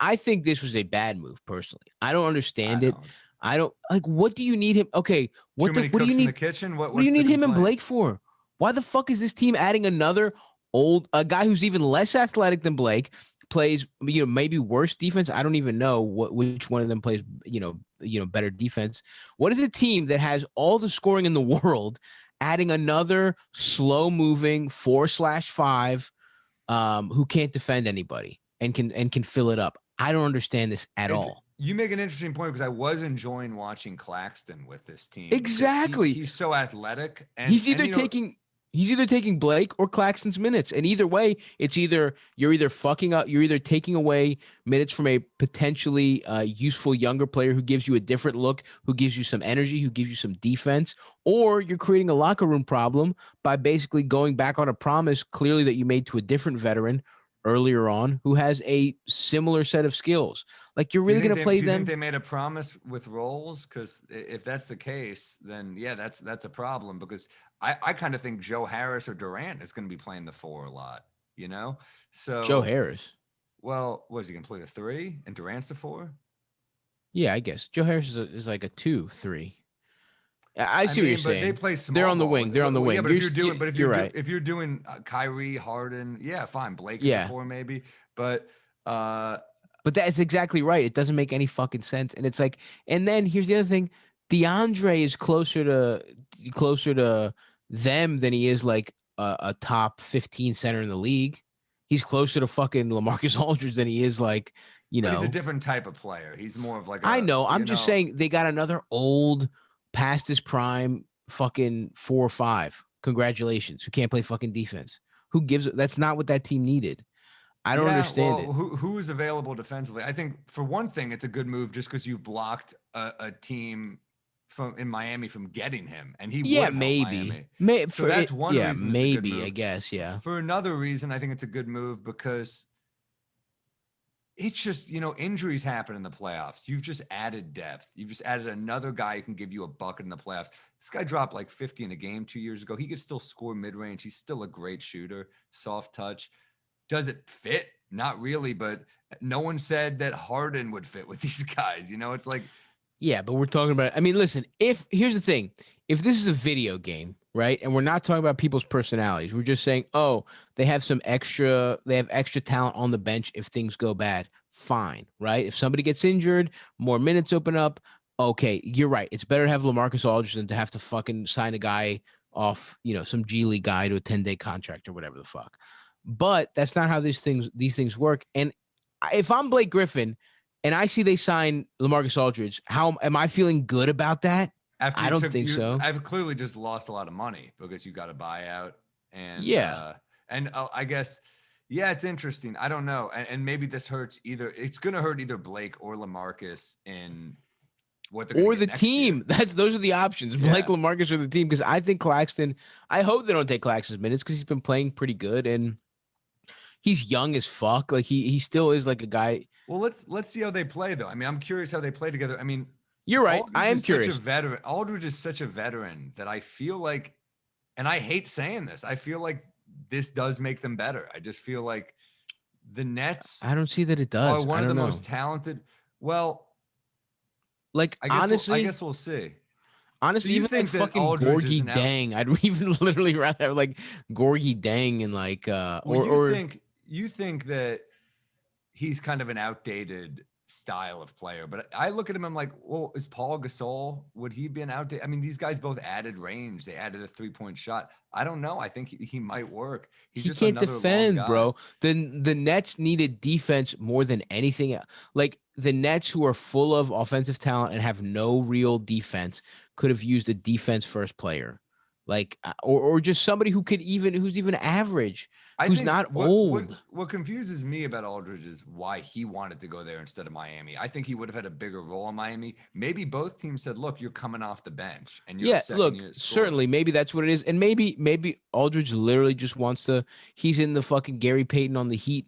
I think this was a bad move, personally. I don't understand it. I don't like. What do you need him? Okay, what do you need in the kitchen? What do you need him and Blake for? Why the fuck is this team adding another a guy who's even less athletic than Blake, plays maybe worse defense? I don't even know which one of them plays better defense. What is a team that has all the scoring in the world, adding another slow moving 4/5 who can't defend anybody and can fill it up? I don't understand this at all. You make an interesting point because I was enjoying watching Claxton with this team. Exactly. He's so athletic. And he's either taking Blake or Claxton's minutes. And either way, it's you're either fucking up, you're either taking away minutes from a potentially useful younger player who gives you a different look, who gives you some energy, who gives you some defense, or you're creating a locker room problem by basically going back on a promise clearly that you made to a different veteran earlier on who has a similar set of skills. Like, you're really going to play them. Do you think they made a promise with roles? Because if that's the case, then yeah, that's a problem. Because I kind of think Joe Harris or Durant is going to be playing the 4 a lot. You know, so Joe Harris. Well, was he going to play the 3 and Durant's the 4? Yeah, I guess Joe Harris is like a 2-3. I see what you're saying. But they play small. They're on the wing. They're on the wing. Yeah, but if you're doing right. Kyrie, Harden, yeah, fine. Blake is Yeah. a 4 maybe, but that's exactly right. It doesn't make any fucking sense. And it's like, and then here's the other thing: DeAndre is closer to them than he is like a top 15 center in the league. He's closer to fucking LaMarcus Aldridge than he is like, But he's a different type of player. He's more of like I know. I'm just saying they got another old, past his prime, fucking 4 or 5. Congratulations. Who can't play fucking defense? Who gives it? That's not what that team needed. I don't understand it. Who is available defensively? I think for one thing, it's a good move just because you blocked a team in Miami from getting him, and he maybe. So that's one reason. Maybe, I guess. Yeah. For another reason, I think it's a good move because it's just, injuries happen in the playoffs. You've just added depth. You've just added another guy who can give you a bucket in the playoffs. This guy dropped like 50 in a game 2 years ago. He could still score mid-range. He's still a great shooter, soft touch. Does it fit? Not really, but no one said that Harden would fit with these guys. It's like, yeah, but we're talking about, I mean, listen, here's the thing, if this is a video game, right, and we're not talking about people's personalities, we're just saying, oh, they have extra talent on the bench if things go bad, fine, right? If somebody gets injured, more minutes open up, okay, you're right. It's better to have LaMarcus Aldridge than to have to fucking sign a guy off, some G League guy to a 10-day contract or whatever the fuck. But that's not how these things work. And if I'm Blake Griffin and I see they sign LaMarcus Aldridge, how am I feeling good about that? I don't think so. I've clearly just lost a lot of money because you got a buyout, and I guess, yeah, it's interesting. I don't know, and maybe this hurts either. It's going to hurt either Blake or LaMarcus in what they're or the team. Those are the options. Yeah. Blake, LaMarcus, or the team. Because I think Claxton. I hope they don't take Claxton's minutes because he's been playing pretty good and he's young as fuck. Like he still is like a guy. Well, let's see how they play though. I mean, I'm curious how they play together. I mean, you're right. I am curious. Aldridge is such a veteran that I feel like, and I hate saying this, I feel like this does make them better. I just feel like the Nets. I don't see that it does. Are one of the most talented. Well, like honestly, I guess we'll see. Honestly, so even think like fucking Gorgie Dang, I'd even literally rather have like Gorgie Dang and like you think that he's kind of an outdated style of player, but I look at him, I'm like, well, is Paul Gasol, would he be an outdated? I mean, these guys both added range. They added a 3-point shot. I don't know. I think he might work. He just can't defend, bro. The Nets needed defense more than anything. Like the Nets, who are full of offensive talent and have no real defense, could have used a defense first player. Like, or just somebody who's even average, who's not old. What confuses me about Aldridge is why he wanted to go there instead of Miami. I think he would have had a bigger role in Miami. Maybe both teams said, look, you're coming off the bench and you're certainly maybe that's what it is. And maybe Aldridge literally just wants to, he's in the fucking Gary Payton on the Heat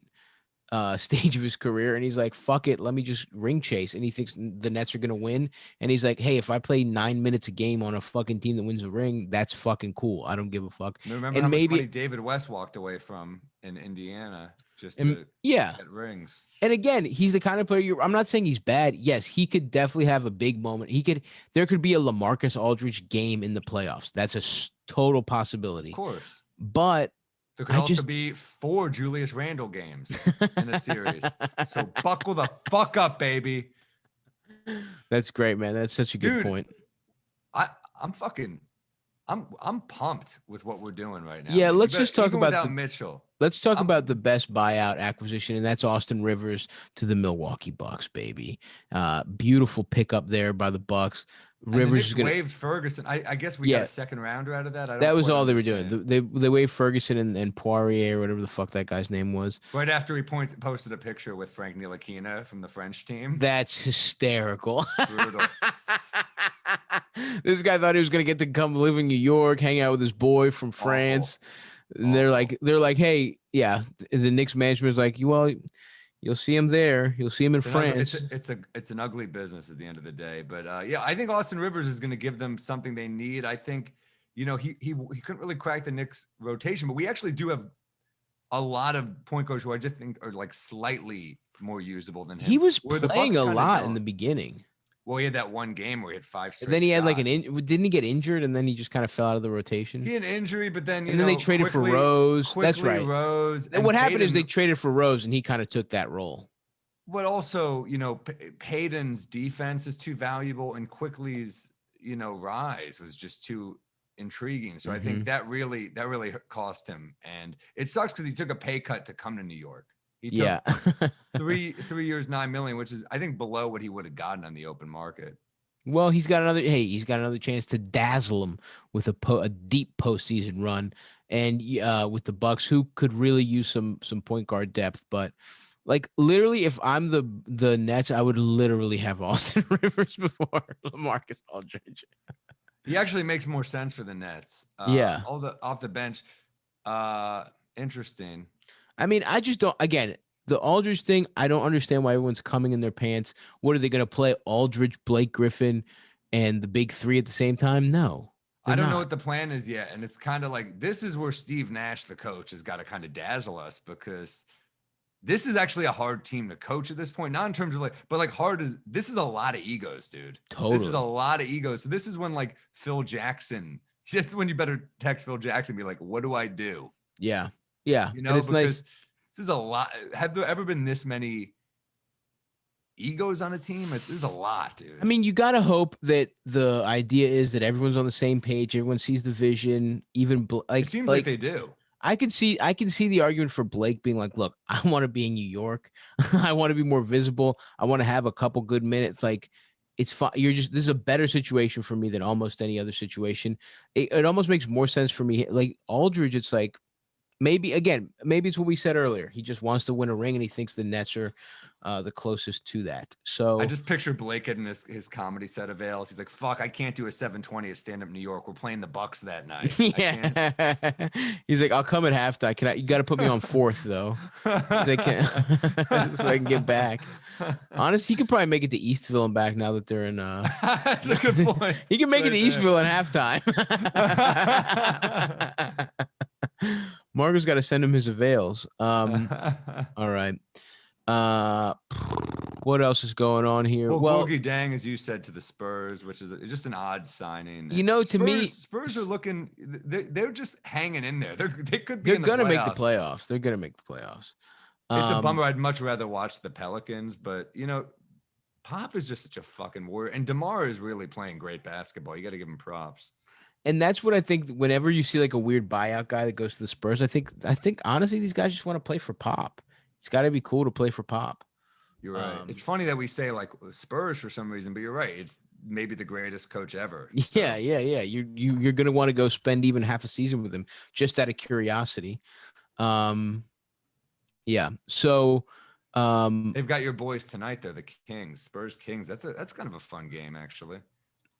stage of his career, and he's like, fuck it, let me just ring chase, and he thinks the Nets are gonna win, and he's like, hey, if I play 9 minutes a game on a fucking team that wins a ring, that's fucking cool. I don't give a fuck. Remember how much money David West walked away from in Indiana just to get rings. And again, he's the kind of player I'm not saying he's bad. Yes, he could definitely have a big moment. There could be a LaMarcus Aldridge game in the playoffs. That's a total possibility. Of course. But there could also be 4 Julius Randle games in a series. So buckle the fuck up, baby. That's great, man. That's such a good point. I'm pumped with what we're doing right now. Yeah, let's just talk about Mitchell. Let's talk about the best buyout acquisition, and that's Austin Rivers to the Milwaukee Bucks, baby. Beautiful pickup there by the Bucks. Rivers waived Ferguson. I guess we got a second rounder out of that. That was all they were doing. They waived Ferguson and Poirier, or whatever the fuck that guy's name was. Right after he posted a picture with Frank Ntilikina from the French team. That's hysterical. Brutal. This guy thought he was gonna get to come live in New York, hang out with his boy from France. And they're like, hey, yeah, the Knicks management is like, well, you'll see him there. You'll see him in France. It's an ugly business at the end of the day. But yeah, I think Austin Rivers is going to give them something they need. I think, he couldn't really crack the Knicks rotation, but we actually do have a lot of point guards who I just think are like slightly more usable than him. He was playing a lot in the beginning. Well, he had that one game where he had 5 straight. And then he had shots. didn't he get injured and then he just kind of fell out of the rotation? He had an injury, but then then they traded for Rose. That's right. Rose. And what happened is they traded for Rose and he kind of took that role. But also, Payton's defense is too valuable and Quickly's, rise was just too intriguing. So I think that really cost him. And it sucks because he took a pay cut to come to New York. He took 3 years, $9 million, which is, I think, below what he would have gotten on the open market. Well, he's got another chance to dazzle him with a deep postseason run, and with the Bucks, who could really use some point guard depth. But like literally, if I'm the Nets, I would literally have Austin Rivers before LaMarcus Aldridge. He actually makes more sense for the Nets. All the off the bench. Interesting. I mean, I just don't. Again, the Aldridge thing, I don't understand why everyone's coming in their pants. What are they going to play? Aldridge, Blake Griffin, and the big three at the same time? No. I don't know what the plan is yet. And it's kind of like, this is where Steve Nash, the coach, has got to kind of dazzle us, because this is actually a hard team to coach at this point. Not in terms of this is a lot of egos, dude. Totally. This is a lot of egos. So this is when Phil Jackson, just when you better text Phil Jackson and be like, what do I do? Yeah. Yeah. It's nice. This is a lot. Have there ever been this many egos on a team? This is a lot, dude. I mean, you got to hope that the idea is that everyone's on the same page. Everyone sees the vision. Even it seems like they do. I can see the argument for Blake being like, look, I want to be in New York. I want to be more visible. I want to have a couple good minutes. Like, it's fine. This is a better situation for me than almost any other situation. It almost makes more sense for me. Like Aldridge, it's like, maybe it's what we said earlier. He just wants to win a ring, and he thinks the Nets are the closest to that. So I just picture Blake getting his comedy set of ales. He's like, "Fuck, I can't do a 720 at Stand Up New York. We're playing the Bucks that night." Yeah, he's like, "I'll come at halftime. You got to put me on fourth though, so I can get back." Honestly, he could probably make it to Eastville and back now that they're in. That's a good point. He can make it to Eastville at halftime. Margo's got to send him his avails. All right. What else is going on here? Well, Gorgie Dang, as you said, to the Spurs, which is just an odd signing. To me, Spurs are looking. They're just hanging in there. They could be. They're going to make the playoffs. They're going to make the playoffs. It's a bummer. I'd much rather watch the Pelicans, but Pop is just such a fucking warrior, and DeMar is really playing great basketball. You got to give him props. And that's what I think. Whenever you see like a weird buyout guy that goes to the Spurs, I think honestly these guys just want to play for Pop. It's got to be cool to play for Pop. You're right. It's funny that we say like Spurs for some reason, but you're right. It's maybe the greatest coach ever. Yeah. You're gonna want to go spend even half a season with him just out of curiosity. Yeah. So they've got your boys tonight though, the Kings, Spurs Kings. That's kind of a fun game actually.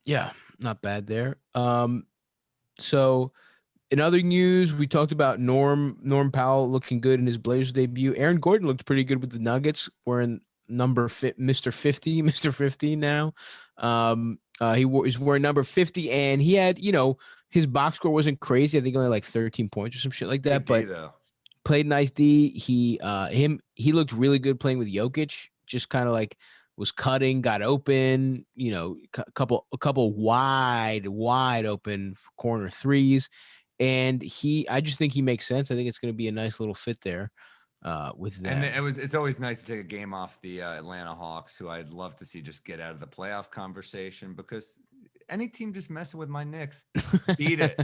Yeah, not bad there. So in other news, we talked about Norm Powell looking good in his Blazers debut. Aaron Gordon looked pretty good with the Nuggets. Wearing Mr. 50 now. He's wearing number 50, and he had, his box score wasn't crazy. I think only like 13 points or some shit like that. But played nice D. He looked really good playing with Jokic. Just kind of like was cutting, got open. A couple wide open corner threes. And I just think he makes sense. I think it's going to be a nice little fit there with that. And it's always nice to take a game off the Atlanta Hawks, who I'd love to see just get out of the playoff conversation, because any team just messing with my Knicks, beat it.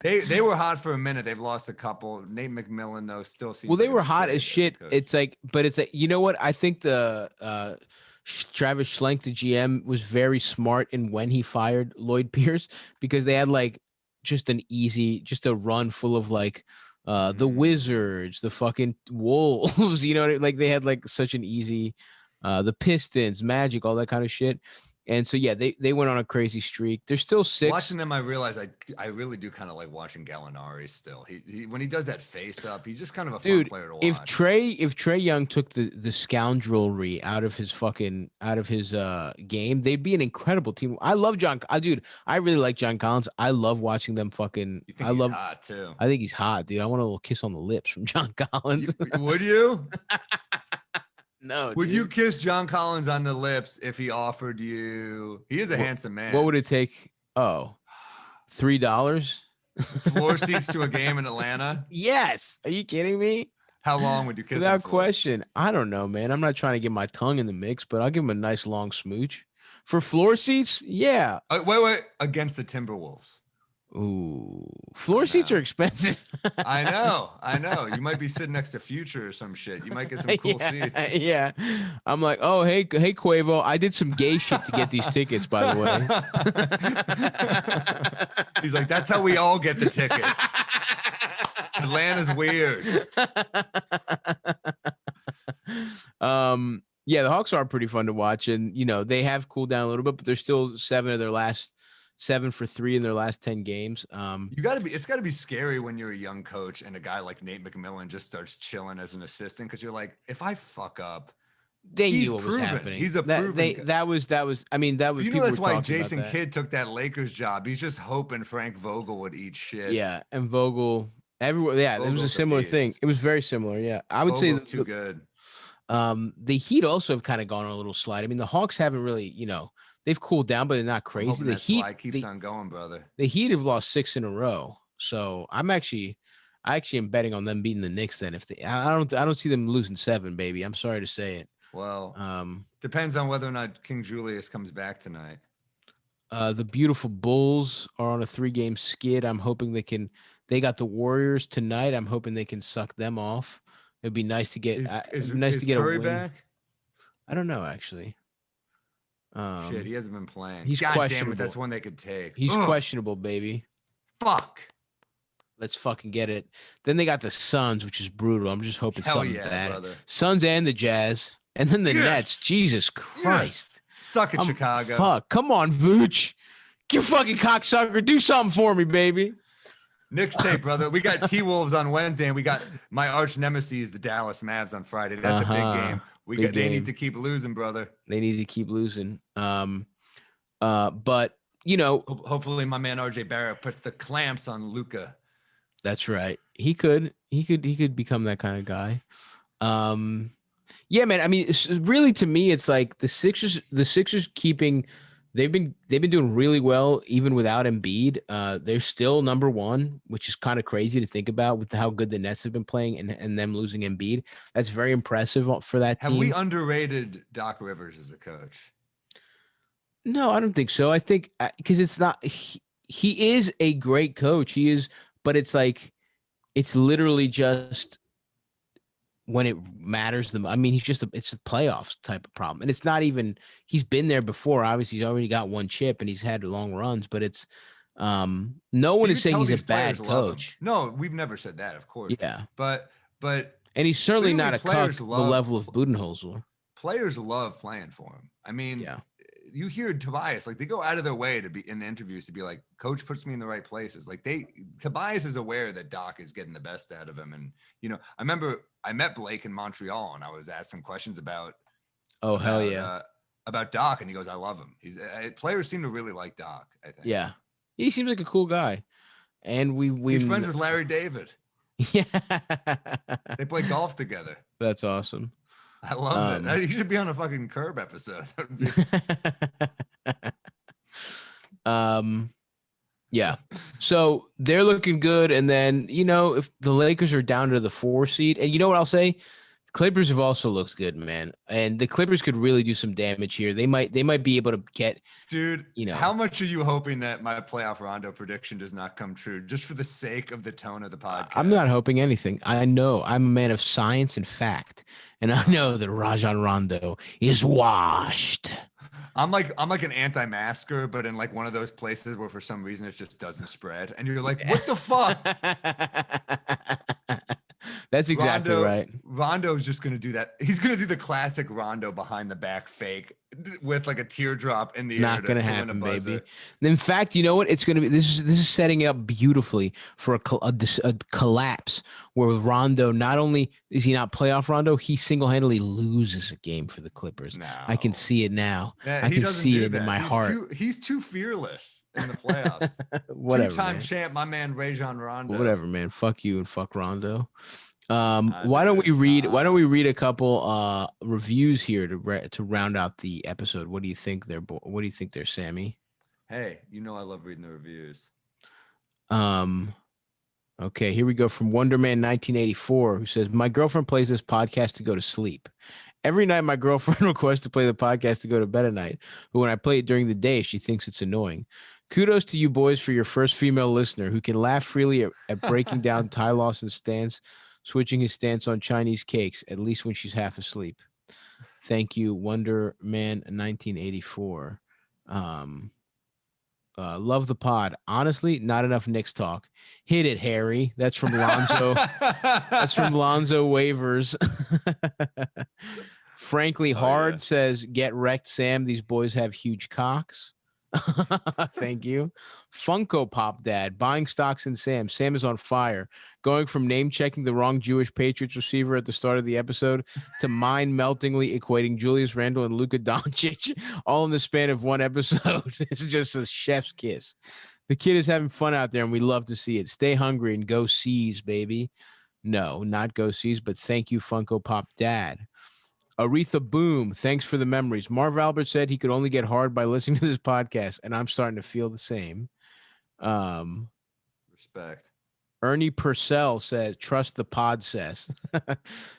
They were hot for a minute. They've lost a couple. Nate McMillan though still seems. Well, they were hot as shit. It's like, but it's like, you know what? I think the Travis Schlenk, the GM, was very smart in when he fired Lloyd Pierce, because they had like just a run full of like the Wizards, the fucking Wolves, like they had like such an easy the Pistons, Magic, all that kind of shit. And so yeah, they went on a crazy streak. They're still 6. Watching them, I realize I really do kind of like watching Gallinari still. He when he does that face up, he's just kind of a fun player to watch. If Trae Young took the scoundrelry out of his game, they'd be an incredible team. I love I really like John Collins. I love watching them fucking. You think he's hot too? I think he's hot, dude. I want a little kiss on the lips from John Collins. Would you? No. Would you kiss John Collins on the lips if he offered you? He is a handsome man. What would it take? Oh, $3? Floor seats to a game in Atlanta? Yes. Are you kidding me? How long would you kiss him Without for? question. I don't know, man. I'm not trying to get my tongue in the mix, but I'll give him a nice long smooch. For floor seats, yeah. Wait. Against the Timberwolves. Ooh, floor seats are expensive. I know. You might be sitting next to Future or some shit. You might get some cool seats. Yeah. I'm like, oh, hey, Quavo. I did some gay shit to get these tickets, by the way. He's like, that's how we all get the tickets. Atlanta's weird. Yeah, the Hawks are pretty fun to watch, and they have cooled down a little bit, but they're still 7 for 3 in their last 10 games. It's gotta be scary when you're a young coach and a guy like Nate McMillan just starts chilling as an assistant, because you're like, if I fuck up, they knew what was happening. He's a proven. That was. I mean, that was. That's why Jason Kidd took that Lakers job. He's just hoping Frank Vogel would eat shit. Yeah, and Vogel, everyone. Yeah, it was a similar thing. It was very similar. Yeah, I would say too good. The Heat also have kind of gone on a little slide. I mean, the Hawks haven't really, they've cooled down, but they're not crazy. The Heat keeps on going, brother. The Heat have lost 6 in a row, so I actually am betting on them beating the Knicks. Then I don't see them losing 7, baby. I'm sorry to say it. Well, depends on whether or not King Julius comes back tonight. The beautiful Bulls are on a 3-game skid. I'm hoping they got the Warriors tonight. I'm hoping they can suck them off. It'd be nice to get is a Curry win. back? I don't know, actually. Shit, he hasn't been playing. He's questionable. Damn it, that's one they could take. He's questionable, baby. Fuck. Let's fucking get it. Then they got the Suns, which is brutal. I'm just hoping something bad. Brother. Suns and the Jazz. And then the Nets. Jesus Christ. Yes. Suck it, Chicago. Fuck. Come on, Vooch. You fucking cocksucker. Do something for me, baby. Knicks tape, brother. We got T-Wolves on Wednesday, and we got my arch nemesis, the Dallas Mavs, on Friday. That's a big game. They need to keep losing, brother. They need to keep losing. But hopefully my man RJ Barrett puts the clamps on Luka. That's right. He could become that kind of guy. Yeah, man. I mean, it's really, to me, it's like the Sixers keeping. They've been doing really well even without Embiid. They're still number 1, which is kind of crazy to think about with how good the Nets have been playing and them losing Embiid. That's very impressive for that team. Have we underrated Doc Rivers as a coach? No, I don't think so. I think because it's not. He is a great coach. He is, but it's like it's literally just when it matters them. I mean, it's a playoffs type of problem. And it's not even, he's been there before. Obviously he's already got 1 chip and he's had long runs, but it's no one is saying he's a bad coach. No, we've never said that, of course. Yeah. But and he's certainly not a cuck the level of Budenholzer. Players love playing for him. I mean, yeah. You hear Tobias, like they go out of their way to be in interviews to be like, coach puts me in the right places. Like Tobias is aware that Doc is getting the best out of him. And, I remember I met Blake in Montreal and I was asking questions about Doc. And he goes, I love him. Players seem to really like Doc, I think. Yeah. He seems like a cool guy. And he's friends with Larry David. Yeah. They play golf together. That's awesome. I love it. He should be on a fucking Curb episode. Yeah. So they're looking good. And then, if the Lakers are down to the 4 seed, and you know what I'll say? Clippers have also looked good, man. And the Clippers could really do some damage here. They might be able to get, dude, how much are you hoping that my playoff Rondo prediction does not come true just for the sake of the tone of the podcast? I'm not hoping anything. I know I'm a man of science and fact. And I know that Rajon Rondo is washed. I'm like an anti-masker, but in like one of those places where for some reason it just doesn't spread. And you're like, what the fuck? That's exactly right. Rondo's just going to do that. He's going to do the classic Rondo behind the back fake with like a teardrop in the Not air gonna to win a happen, buzzer. baby. In fact, you know what? It's gonna be. This is setting it up beautifully for a collapse where Rondo, not only is he not playoff Rondo, he single-handedly loses a game for the Clippers. No. I can see it now. Yeah, I he can doesn't see do it that. in my heart. He's too fearless in the playoffs. Whatever, Two-time man. champ, my man Rajon Rondo. Whatever, man. Fuck you and fuck Rondo. Nah, Why don't dude, we read a couple reviews here to round out the episode? What do you think what do you think there, Sammy? Hey, you know I love reading the reviews. Okay, here we go from Wonderman 1984, who says, "My girlfriend plays this podcast to go to sleep. Every night my girlfriend requests to play the podcast to go to bed at night, but when I play it during the day, she thinks it's annoying. Kudos to you boys for your first female listener who can laugh freely at breaking down Ty Lawson's stance, switching his stance on Chinese cakes, at least when she's half asleep. Thank you, Wonderman 1984. Love the pod. Honestly, not enough Knicks talk. Hit it, Harry." That's from Lonzo. That's from Lonzo Waivers. Frankly Hard says, "Get wrecked, Sam. These boys have huge cocks." Thank you. Funko Pop Dad, buying stocks in Sam. Sam is on fire. Going from name checking the wrong Jewish Patriots receiver at the start of the episode to mind meltingly equating Julius Randle and Luka Doncic all in the span of one episode. It's just a chef's kiss. The kid is having fun out there and we love to see it. Stay hungry and go C's, baby. No, not go C's, but thank you, Funko Pop Dad. Aretha Boom, thanks for the memories. Marv Albert said he could only get hard by listening to this podcast, and I'm starting to feel the same. Respect. Ernie Purcell says, "Trust the pod says."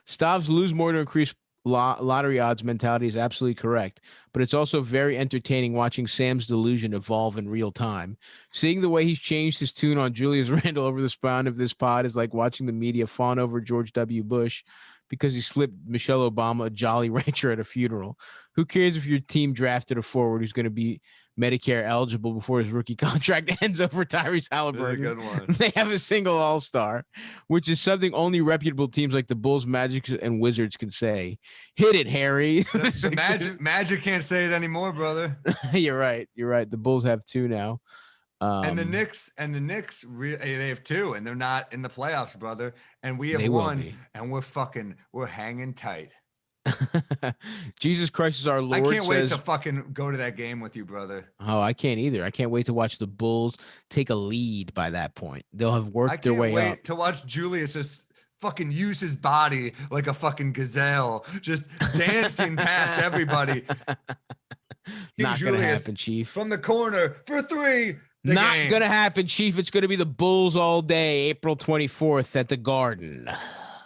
Stav's lose more to increase lottery odds mentality is absolutely correct, but it's also very entertaining watching Sam's delusion evolve in real time. Seeing the way he's changed his tune on Julius Randle over the span of this pod is like watching the media fawn over George W. Bush because he slipped Michelle Obama a Jolly Rancher at a funeral. Who cares if your team drafted a forward who's going to be Medicare eligible before his rookie contract ends over Tyrese Halliburton? Good one. They have a single all-star, which is something only reputable teams like the Bulls, Magic, and Wizards can say. Hit it, Harry. The Magic can't say it anymore, brother. You're right. The Bulls have two now. And the Knicks, they have two, and they're not in the playoffs, brother. And we have one, and we're hanging tight. Jesus Christ is our Lord. I can't wait to fucking go to that game with you, brother. Oh, I can't either. I can't wait to watch the Bulls take a lead by that point. They'll have worked their way up. I can't wait to watch Julius just fucking use his body like a fucking gazelle, just dancing past everybody. Not going to happen, Chief. From the corner for three. Not going to happen, Chief. It's going to be the Bulls all day, April 24th at the Garden.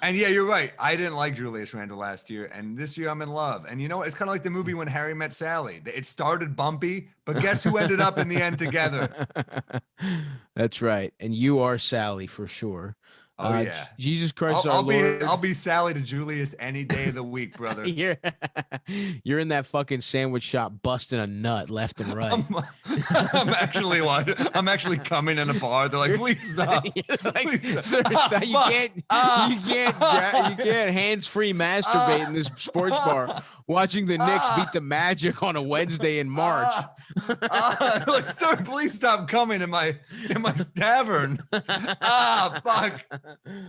And yeah, you're right. I didn't like Julius Randle last year, and this year I'm in love. And you know what? It's kind of like the movie When Harry Met Sally. It started bumpy, but guess who ended up in the end together? That's right. And you are Sally for sure. Oh yeah, Jesus Christ, our Lord. I'll be Sally to Julius any day of the week, brother. You're in that fucking sandwich shop busting a nut left and right. I'm actually coming in a bar. They're like, please stop. Please stop. Sir, you can't hands-free masturbate in this sports bar watching the Knicks beat the Magic on a Wednesday in March. Like, sir, please stop coming in my tavern. Fuck.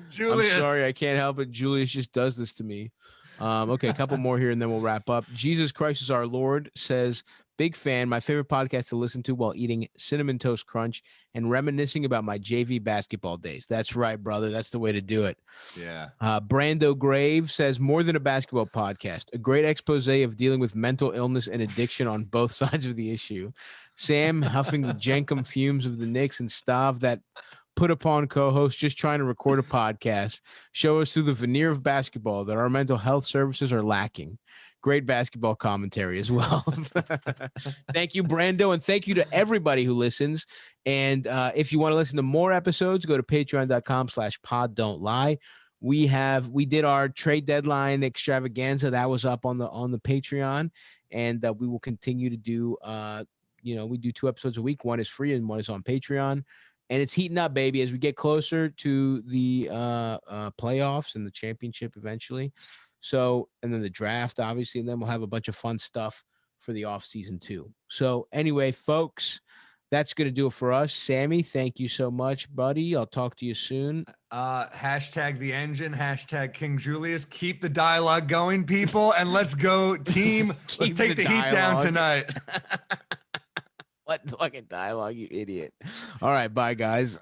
Julius. I'm sorry, I can't help it. Julius just does this to me. Okay, a couple more here and then we'll wrap up. Jesus Christ is our Lord says, "Big fan, my favorite podcast to listen to while eating Cinnamon Toast Crunch and reminiscing about my JV basketball days." That's right, brother. That's the way to do it. Yeah. Brando Grave says, "More than a basketball podcast, a great expose of dealing with mental illness and addiction on both sides of the issue. Sam huffing the Jenkum fumes of the Knicks and Stav, that put upon co-host just trying to record a podcast, show us through the veneer of basketball that our mental health services are lacking. Great basketball commentary as well." Thank you, Brando, and thank you to everybody who listens. And if you want to listen to more episodes, go to patreon.com/poddon'tlie. We did our trade deadline extravaganza that was up on the Patreon, and we will continue to do. We do 2 episodes a week. One is free and one is on Patreon. And it's heating up, baby, as we get closer to the playoffs and the championship eventually. So, and then the draft, obviously, and then we'll have a bunch of fun stuff for the off season too. So anyway, folks, that's going to do it for us. Sammy, thank you so much, buddy. I'll talk to you soon. Hashtag the engine, hashtag King Julius. Keep the dialogue going, people, and let's go team. Let's take the heat down tonight. What fucking dialogue, you idiot. All right, bye, guys.